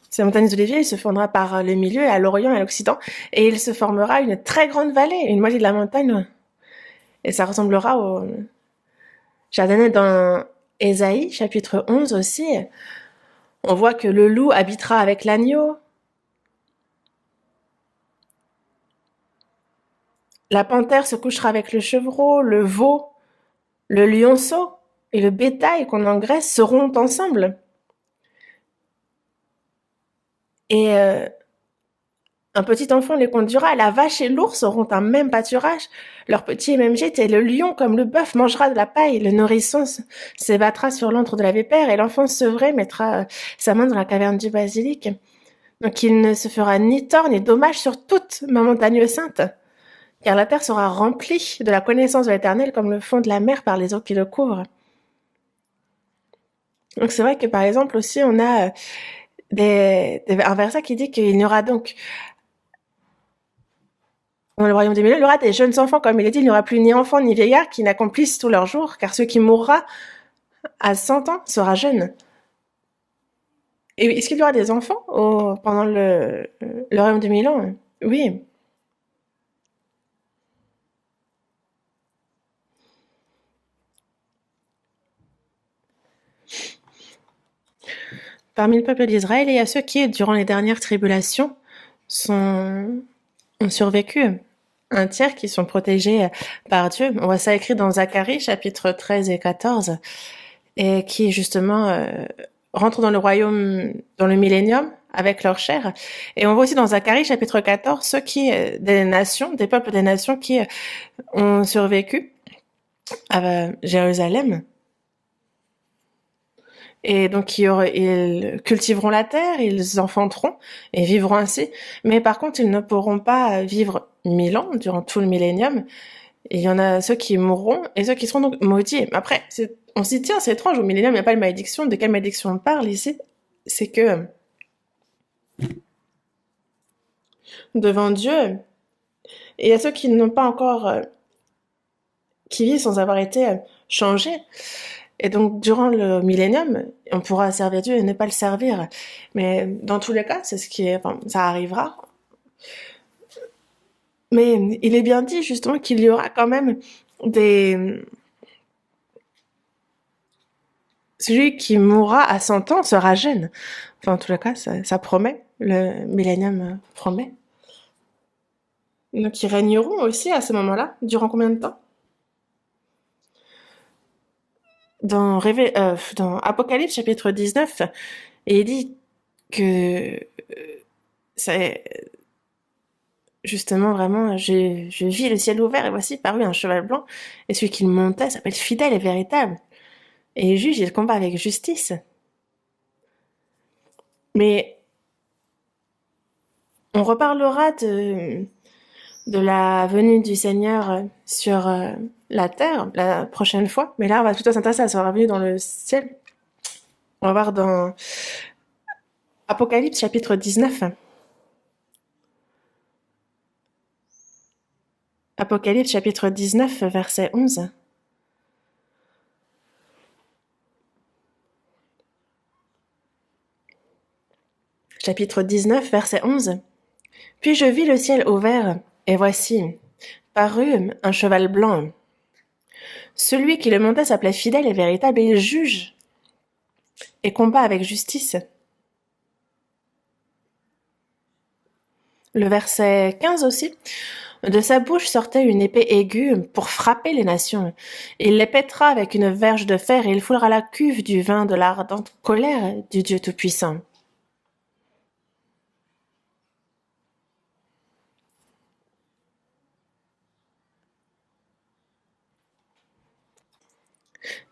Cette montagne des Oliviers, il se fondera par le milieu, à l'Orient et à l'Occident, et il se formera une très grande vallée, une moitié de la montagne, et ça ressemblera au Jardin dans Ésaïe, chapitre 11 aussi. On voit que le loup habitera avec l'agneau. La panthère se couchera avec le chevreau, le veau, le lionceau et le bétail qu'on engraisse seront ensemble. Et un petit enfant les conduira. La vache et l'ours auront un même pâturage, leur petit et même gîte, et le lion, comme le bœuf, mangera de la paille. Le nourrisson s'ébattra sur l'antre de la vipère, et l'enfant sevré mettra sa main dans la caverne du basilic. Donc il ne se fera ni tort ni dommage sur toute ma montagne sainte, car la terre sera remplie de la connaissance de l'Éternel comme le fond de la mer par les eaux qui le couvrent. Donc c'est vrai que par exemple aussi on a un verset qui dit qu'il n'y aura donc dans le royaume des milieux, il y aura des jeunes enfants, comme il est dit, il n'y aura plus ni enfants ni vieillards qui n'accomplissent tous leurs jours, car celui qui mourra à 100 ans sera jeune. Et est-ce qu'il y aura des enfants pendant le royaume des 1000 ans? Oui. Parmi le peuple d'Israël, il y a ceux qui, durant les dernières tribulations, ont survécu. Un tiers qui sont protégés par Dieu. On voit ça écrit dans Zacharie, chapitre 13 et 14, et qui, justement, rentrent dans le royaume, dans le millénium, avec leur chair. Et on voit aussi dans Zacharie, chapitre 14, ceux qui, des nations, des peuples des nations qui ont survécu à Jérusalem. Et donc, ils cultiveront la terre, ils enfanteront et vivront ainsi. Mais par contre, ils ne pourront pas vivre 1000 ans durant tout le millénium. Et il y en a ceux qui mourront et ceux qui seront donc maudits. Après, on se dit, tiens, c'est étrange, au millénium, il n'y a pas de malédiction. De quelle malédiction on parle ici? C'est que devant Dieu, il y a ceux qui n'ont pas encore, qui vivent sans avoir été changés. Et donc, durant le millénium, on pourra servir Dieu et ne pas le servir. Mais dans tous les cas, c'est ce qui est, enfin, ça arrivera. Mais il est bien dit, justement, qu'il y aura quand même celui qui mourra à 100 ans sera jeune. Enfin, en tous les cas, ça promet. Le millénium promet. Donc, ils régneront aussi à ce moment-là. Durant combien de temps? Dans Apocalypse chapitre 19, il dit que c'est justement vraiment, je vis le ciel ouvert et voici parut un cheval blanc et celui qui le montait s'appelle fidèle et véritable et il juge et il combat avec justice. Mais on reparlera de la venue du Seigneur sur la terre la prochaine fois. Mais là, on va plutôt s'intéresser à sa venue dans le ciel. On va voir dans Apocalypse chapitre 19. Apocalypse chapitre 19, verset 11. Chapitre 19, verset 11. Puis je vis le ciel ouvert, et voici, parut un cheval blanc. Celui qui le montait s'appelait fidèle et véritable, et il juge et combat avec justice. Le verset 15 aussi. De sa bouche sortait une épée aiguë pour frapper les nations. Il les pètera avec une verge de fer et il foulera la cuve du vin de l'ardente colère du Dieu Tout-Puissant.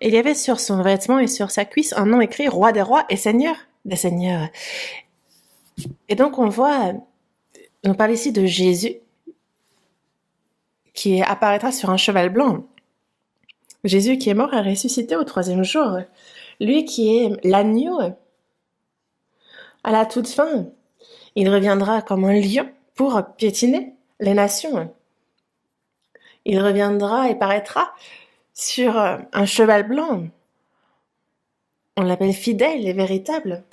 Il y avait sur son vêtement et sur sa cuisse un nom écrit Roi des rois et Seigneur des seigneurs. Et donc on parle ici de Jésus, qui apparaîtra sur un cheval blanc. Jésus qui est mort et ressuscité au 3e jour. Lui qui est l'agneau. À la toute fin, il reviendra comme un lion pour piétiner les nations. Il reviendra et paraîtra sur un cheval blanc. On l'appelle fidèle et véritable.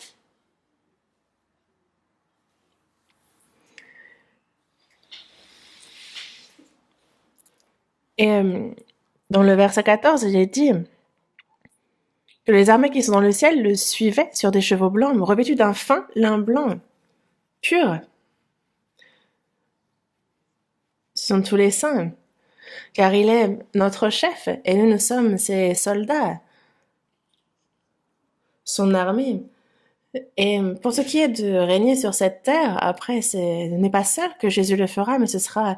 Et dans le verset 14, il est dit que les armées qui sont dans le ciel le suivaient sur des chevaux blancs, revêtus d'un fin lin blanc, pur. Ce sont tous les saints, car il est notre chef, et nous sommes ses soldats, son armée. Et pour ce qui est de régner sur cette terre, après, ce n'est pas seul que Jésus le fera, mais ce sera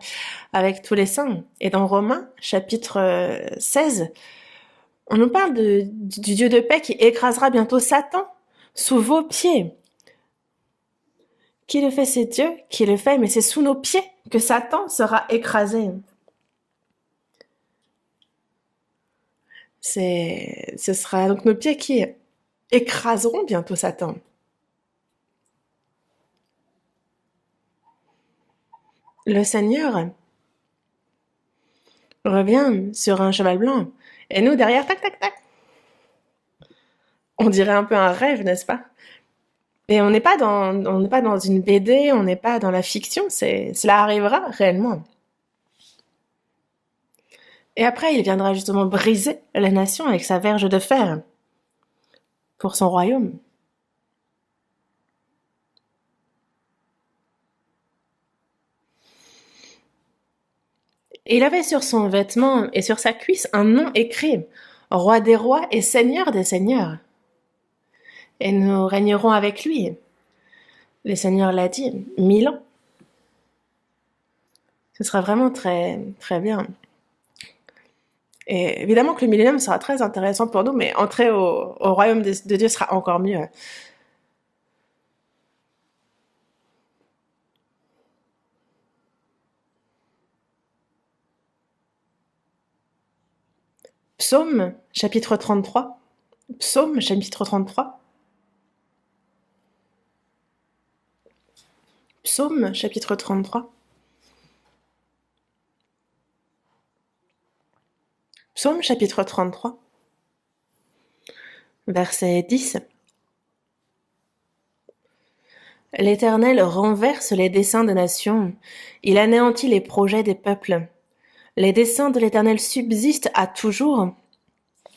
avec tous les saints. Et dans Romains, chapitre 16, on nous parle du Dieu de paix qui écrasera bientôt Satan sous vos pieds. Qui le fait, c'est Dieu qui le fait, mais c'est sous nos pieds que Satan sera écrasé. Ce sera donc nos pieds qui écraseront bientôt Satan. Le Seigneur revient sur un cheval blanc, et nous derrière, tac, tac, tac. On dirait un peu un rêve, n'est-ce pas? Et on n'est pas dans une BD, on n'est pas dans la fiction, cela arrivera réellement. Et après, il viendra justement briser la nation avec sa verge de fer pour son royaume. Et il avait sur son vêtement et sur sa cuisse un nom écrit, Roi des rois et Seigneur des seigneurs. Et nous régnerons avec lui. Le Seigneur l'a dit, 1000 ans. Ce sera vraiment très, très bien. Et évidemment que le millénium sera très intéressant pour nous, mais entrer au royaume de Dieu sera encore mieux. Psaume, chapitre 33. Psaume, chapitre 33. Psaume, chapitre 33. Psaume, chapitre 33. Verset 10. L'Éternel renverse les desseins des nations, il anéantit les projets des peuples. Les desseins de l'Éternel subsistent à toujours,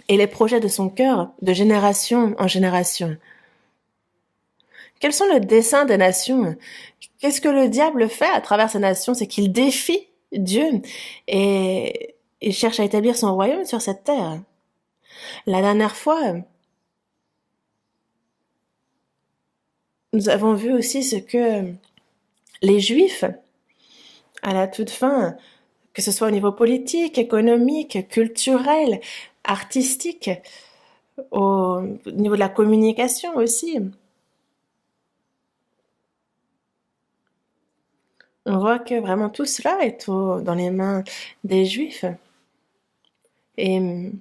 et les projets de son cœur de génération en génération. Quels sont les desseins des nations? Qu'est-ce que le diable fait à travers ces nations? C'est qu'il défie Dieu et il cherche à établir son royaume sur cette terre. La dernière fois, nous avons vu aussi ce que les Juifs, à la toute fin, que ce soit au niveau politique, économique, culturel, artistique, au niveau de la communication aussi, on voit que vraiment tout cela est dans les mains des Juifs. Et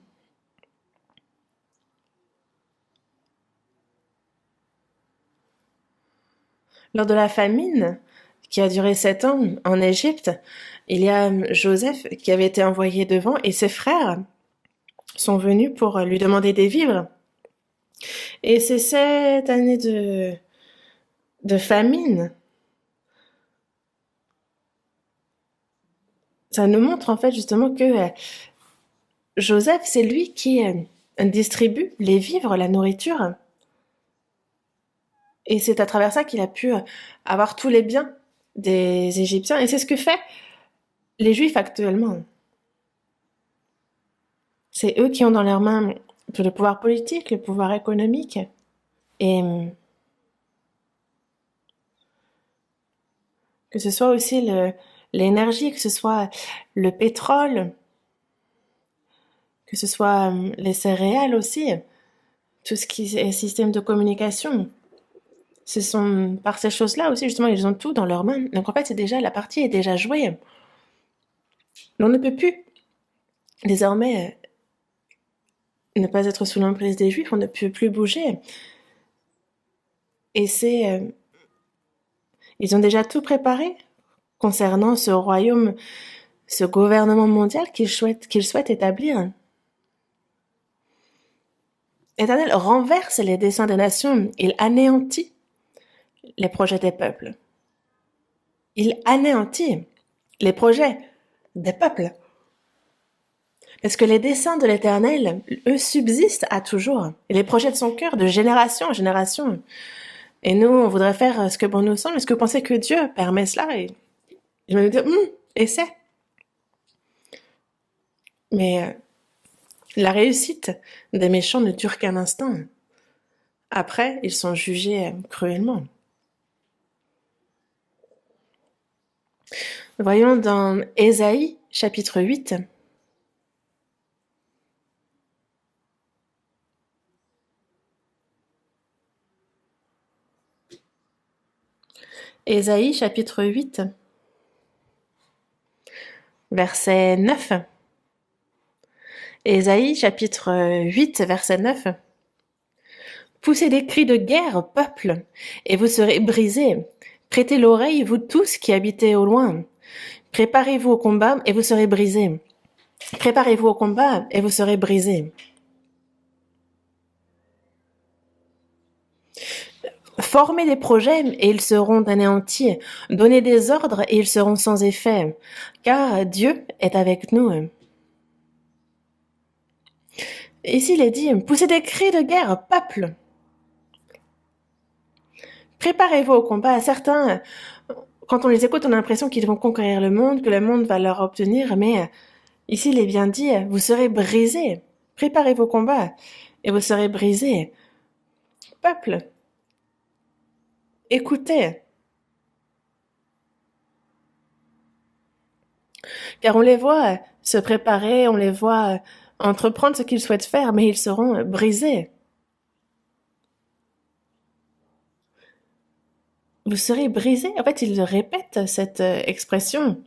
lors de la famine qui a duré 7 ans en Égypte, il y a Joseph qui avait été envoyé devant et ses frères sont venus pour lui demander des vivres. Et c'est cette année de famine. Ça nous montre en fait justement que Joseph, c'est lui qui distribue les vivres, la nourriture. Et c'est à travers ça qu'il a pu avoir tous les biens des Égyptiens. Et c'est ce que fait les Juifs actuellement. C'est eux qui ont dans leurs mains tout le pouvoir politique, le pouvoir économique. Et que ce soit aussi l'énergie, que ce soit le pétrole, que ce soit les céréales aussi, tout ce qui est système de communication. Ce sont par ces choses-là aussi, justement, ils ont tout dans leurs mains. Donc en fait, la partie est déjà jouée. On ne peut plus désormais ne pas être sous l'emprise des Juifs, on ne peut plus bouger. Et ils ont déjà tout préparé concernant ce royaume, ce gouvernement mondial qu'ils souhaitent établir. L'Éternel renverse les desseins des nations, il anéantit les projets des peuples. Il anéantit les projets des peuples. Parce que les desseins de l'Éternel, eux, subsistent à toujours. Et les projets de son cœur, de génération en génération. Et nous, on voudrait faire ce que bon nous semble. Est-ce que vous pensez que Dieu permet cela? Et je me dis, essaie. Mais la réussite des méchants ne dure qu'un instant. Après, ils sont jugés cruellement. Voyons dans Ésaïe, chapitre 8. Ésaïe, chapitre 8, verset 9. Ésaïe, chapitre 8, verset 9. Poussez des cris de guerre, peuple, et vous serez brisés. Prêtez l'oreille, vous tous qui habitez au loin. Préparez-vous au combat, et vous serez brisés. Préparez-vous au combat, et vous serez brisés. Formez des projets, et ils seront anéantis. Donnez des ordres, et ils seront sans effet. Car Dieu est avec nous. Ici, il est dit, poussez des cris de guerre, peuple. Préparez-vous au combat. Certains, quand on les écoute, on a l'impression qu'ils vont conquérir le monde, que le monde va leur obtenir, mais ici, il est bien dit, vous serez brisés. Préparez vos combats, et vous serez brisés. Peuple, écoutez. Car on les voit se préparer, on les voit entreprendre ce qu'ils souhaitent faire, mais ils seront brisés. Vous serez brisés. En fait, il répète cette expression.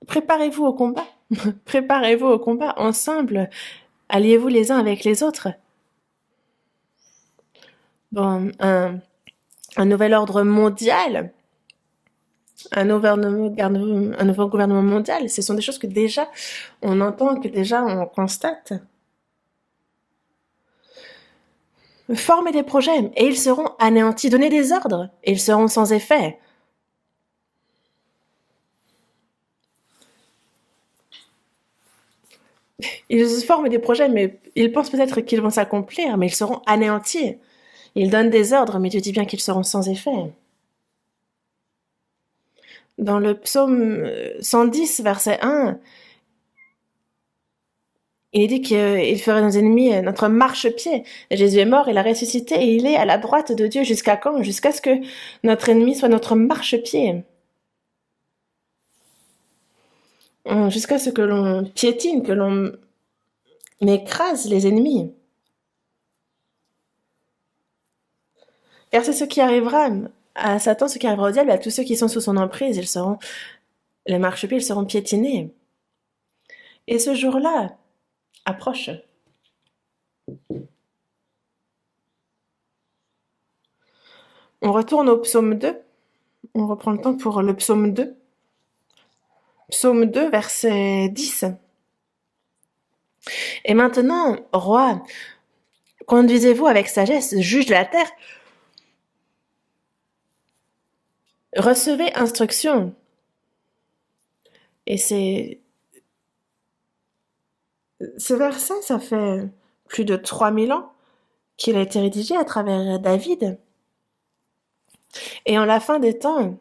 Préparez-vous au combat. Préparez-vous au combat ensemble. Alliez-vous les uns avec les autres. Bon, un nouvel ordre mondial, un nouveau gouvernement mondial, ce sont des choses que déjà on entend, que déjà on constate. Formez des projets et ils seront anéantis. Donnez des ordres et ils seront sans effet. Ils forment des projets, mais ils pensent peut-être qu'ils vont s'accomplir, mais ils seront anéantis. Ils donnent des ordres, mais Dieu dit bien qu'ils seront sans effet. Dans le psaume 110, verset 1, il dit qu'il ferait nos ennemis notre marchepied. Jésus est mort, il a ressuscité et il est à la droite de Dieu jusqu'à quand? Jusqu'à ce que notre ennemi soit notre marchepied. Jusqu'à ce que l'on piétine, que l'on écrase les ennemis. Car c'est ce qui arrivera à Satan, ce qui arrivera au diable, à tous ceux qui sont sous son emprise, les marchepieds, ils seront piétinés. Et ce jour-là approche. On retourne au psaume 2. On reprend le temps pour le psaume 2. Psaume 2, verset 10. Et maintenant, roi, conduisez-vous avec sagesse, juge de la terre. Recevez instruction. Et ce verset, ça fait plus de 3000 ans qu'il a été rédigé à travers David. Et en la fin des temps,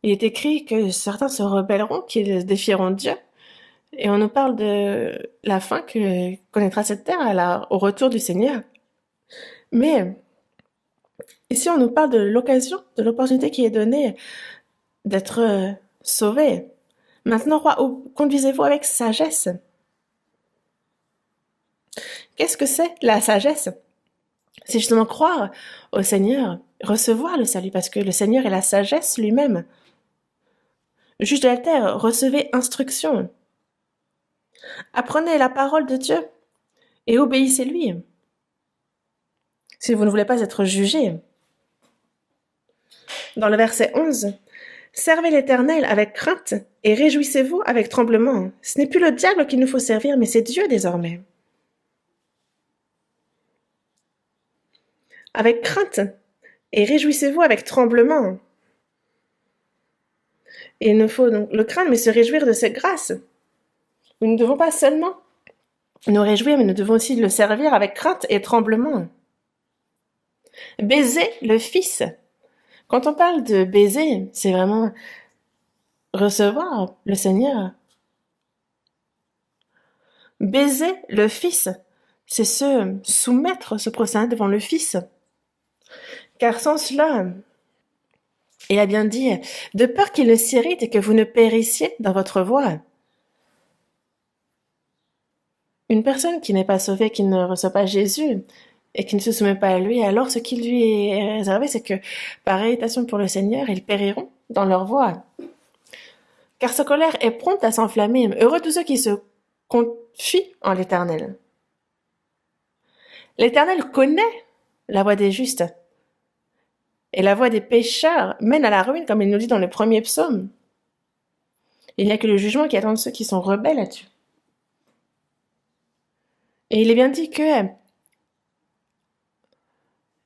il est écrit que certains se rebelleront, qu'ils défieront Dieu. Et on nous parle de la fin que connaîtra cette terre au retour du Seigneur. Mais ici, on nous parle de l'occasion, de l'opportunité qui est donnée d'être sauvé. Maintenant, roi, conduisez-vous avec sagesse. Qu'est-ce que c'est la sagesse? C'est justement croire au Seigneur, recevoir le salut, parce que le Seigneur est la sagesse lui-même. Juge de la terre, recevez instruction. Apprenez la parole de Dieu et obéissez-lui. Si vous ne voulez pas être jugé. Dans le verset 11, servez l'Éternel avec crainte et réjouissez-vous avec tremblement. Ce n'est plus le diable qu'il nous faut servir, mais c'est Dieu désormais. Avec crainte et réjouissez-vous avec tremblement. Et il nous faut donc le craindre, mais se réjouir de cette grâce. Nous ne devons pas seulement nous réjouir, mais nous devons aussi le servir avec crainte et tremblement. Baiser le Fils. Quand on parle de baiser, c'est vraiment recevoir le Seigneur. Baiser le Fils, c'est se soumettre, se prosterner devant le Fils. Car sans cela, il a bien dit, de peur qu'il ne s'irrite et que vous ne périssiez dans votre voie. Une personne qui n'est pas sauvée, qui ne reçoit pas Jésus et qui ne se soumet pas à lui, alors ce qui lui est réservé, c'est que par irritation pour le Seigneur, ils périront dans leur voie. Car sa colère est prompte à s'enflammer. Heureux tous ceux qui se confient en l'Éternel. L'Éternel connaît la voie des justes. Et la voie des pécheurs mène à la ruine, comme il nous dit dans le premier psaume. Il n'y a que le jugement qui attend ceux qui sont rebelles là-dessus. Et il est bien dit que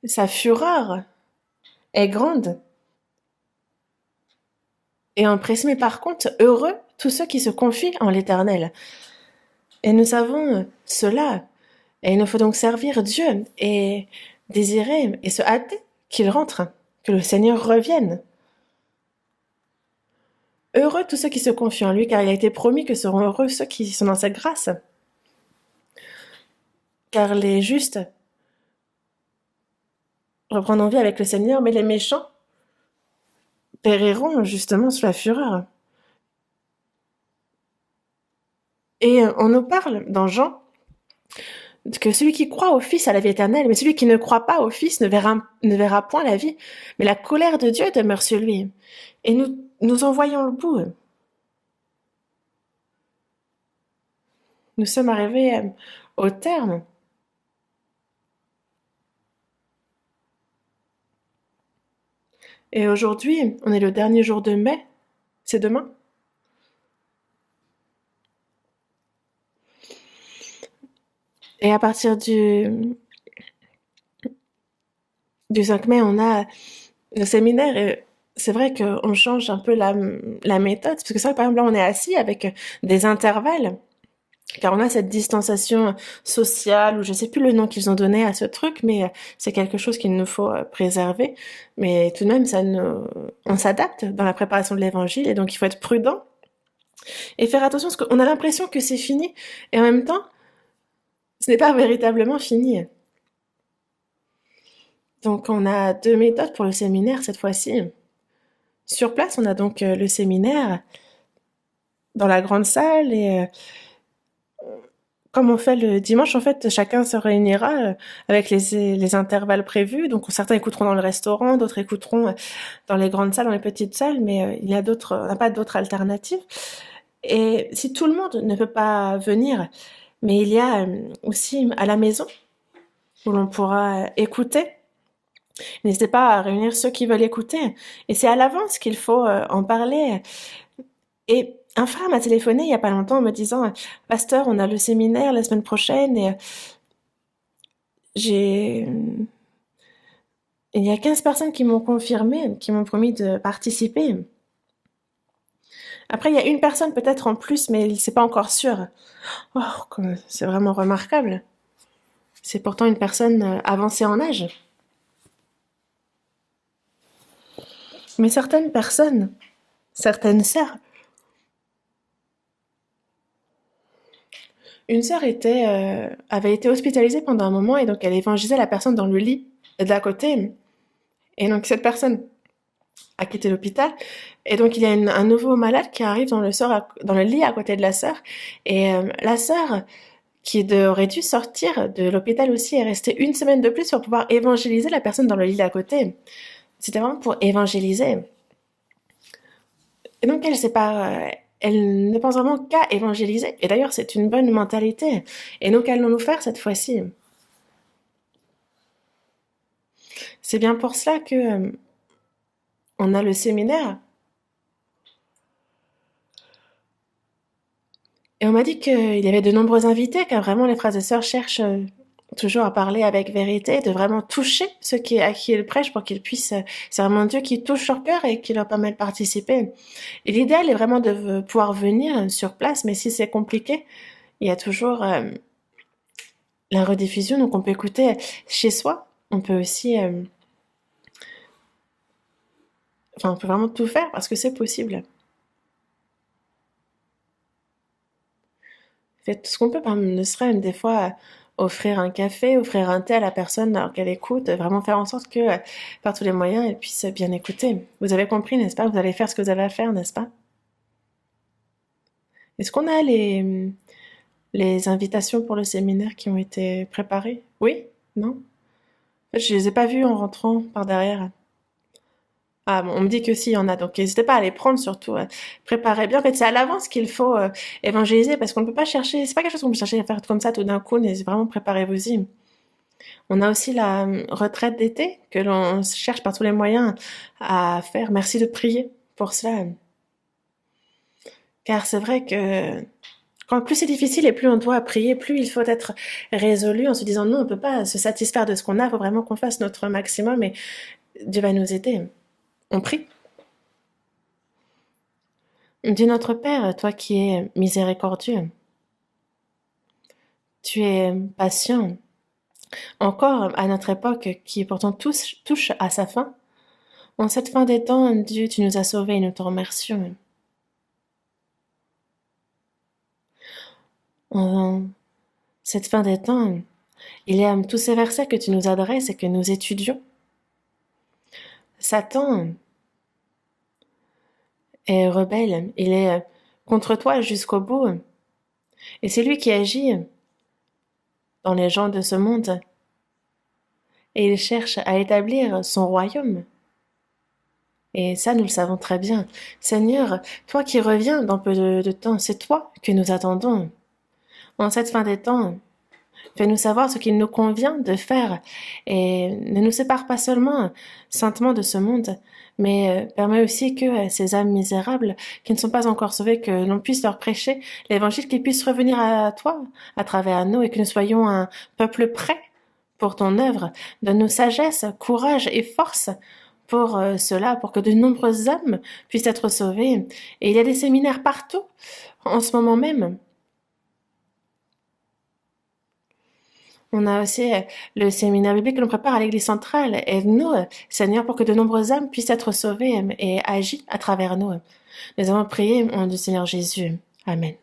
sa fureur est grande et empressée, mais par contre, heureux tous ceux qui se confient en l'Éternel. Et nous savons cela. Et il nous faut donc servir Dieu et désirer et se hâter qu'il rentre, que le Seigneur revienne. Heureux tous ceux qui se confient en lui, car il a été promis que seront heureux ceux qui sont dans sa grâce. Car les justes reprendront vie avec le Seigneur, mais les méchants périront justement sous la fureur. Et on nous parle dans Jean que celui qui croit au Fils a la vie éternelle, mais celui qui ne croit pas au Fils ne verra point la vie, mais la colère de Dieu demeure sur lui. Et nous en voyons le bout. Nous sommes arrivés au terme. Et aujourd'hui, on est le dernier jour de mai. C'est demain. Et à partir du 5 mai, on a le séminaire. Et c'est vrai qu'on change un peu la méthode. Parce que ça, par exemple, là, on est assis avec des intervalles. Car on a cette distanciation sociale, ou je sais plus le nom qu'ils ont donné à ce truc, mais c'est quelque chose qu'il nous faut préserver. Mais tout de même, on s'adapte dans la préparation de l'évangile, et donc il faut être prudent et faire attention, parce qu'on a l'impression que c'est fini, et en même temps, ce n'est pas véritablement fini. Donc on a 2 méthodes pour le séminaire cette fois-ci. Sur place, on a donc le séminaire dans la grande salle, et comme on fait le dimanche, en fait, chacun se réunira avec les intervalles prévus. Donc certains écouteront dans le restaurant, d'autres écouteront dans les grandes salles, dans les petites salles, mais il y a d'autres, on n'a pas d'autres alternatives. Et si tout le monde ne peut pas venir, mais il y a aussi à la maison où l'on pourra écouter. N'hésitez pas à réunir ceux qui veulent écouter. Et c'est à l'avance qu'il faut en parler. Et un frère m'a téléphoné il y a pas longtemps en me disant « Pasteur, on a le séminaire la semaine prochaine et il y a 15 personnes qui m'ont confirmé, qui m'ont promis de participer. Après, il y a une personne peut-être en plus, mais c'est pas encore sûr. Oh, c'est vraiment remarquable. C'est pourtant une personne avancée en âge. Mais certaines personnes, certaines sœurs, une sœur avait été hospitalisée pendant un moment et donc elle évangélisait la personne dans le lit d'à côté. Et donc cette personne a quitté l'hôpital et donc il y a un nouveau malade qui arrive dans le lit à côté de la sœur. Et la sœur qui aurait dû sortir de l'hôpital aussi est restée 1 semaine de plus pour pouvoir évangéliser la personne dans le lit d'à côté. C'était vraiment pour évangéliser. Et donc, elle ne pense vraiment qu'à évangéliser. Et d'ailleurs, c'est une bonne mentalité. Et donc, allons-nous faire cette fois-ci. C'est bien pour cela que on a le séminaire. Et on m'a dit qu'il y avait de nombreux invités, car vraiment les frères et sœurs cherchent toujours à parler avec vérité, de vraiment toucher ceux à qui ils prêchent pour qu'ils puissent... c'est vraiment Dieu qui touche leur cœur et qui leur permet de participer. Et l'idéal est vraiment de pouvoir venir sur place, mais si c'est compliqué, il y a toujours la rediffusion, donc on peut écouter chez soi. On peut aussi... on peut vraiment tout faire parce que c'est possible. Faites tout ce qu'on peut, ne serait même des fois offrir un café, offrir un thé à la personne alors qu'elle écoute, vraiment faire en sorte que par tous les moyens elle puisse bien écouter. Vous avez compris, n'est-ce pas? Vous allez faire ce que vous avez à faire, n'est-ce pas? Est-ce qu'on a les invitations pour le séminaire qui ont été préparées? Oui? Non? En fait, je les ai pas vues en rentrant par derrière. Ah bon, on me dit que si, il y en a, donc n'hésitez pas à les prendre surtout. Préparez bien. En fait, c'est à l'avance qu'il faut évangéliser parce qu'on ne peut pas chercher, c'est pas quelque chose qu'on peut chercher à faire comme ça tout d'un coup, mais vraiment préparez-vous-y. On a aussi la retraite d'été que l'on cherche par tous les moyens à faire. Merci de prier pour cela. Car c'est vrai que quand plus c'est difficile et plus on doit prier, plus il faut être résolu en se disant non, on ne peut pas se satisfaire de ce qu'on a, il faut vraiment qu'on fasse notre maximum et Dieu va nous aider. On prie. Dieu notre Père, toi qui es miséricordieux, tu es patient, encore à notre époque qui pourtant touche à sa fin. En cette fin des temps, Dieu, tu nous as sauvés et nous te remercions. En cette fin des temps, il y a tous ces versets que tu nous adresses et que nous étudions. Satan est rebelle, il est contre toi jusqu'au bout. Et c'est lui qui agit dans les gens de ce monde. Et il cherche à établir son royaume. Et ça, nous le savons très bien. Seigneur, toi qui reviens dans peu de temps, c'est toi que nous attendons. En cette fin des temps, fais-nous savoir ce qu'il nous convient de faire et ne nous sépare pas seulement saintement de ce monde, mais permets aussi que ces âmes misérables qui ne sont pas encore sauvées, que l'on puisse leur prêcher l'évangile, qu'ils puissent revenir à toi à travers nous et que nous soyons un peuple prêt pour ton œuvre. Donne-nous sagesse, courage et force pour cela, pour que de nombreuses âmes puissent être sauvées. Et il y a des séminaires partout en ce moment même. On a aussi le séminaire biblique que l'on prépare à l'église centrale. Aide-nous, Seigneur, pour que de nombreuses âmes puissent être sauvées et agir à travers nous. Nous avons prié au nom du Seigneur Jésus. Amen.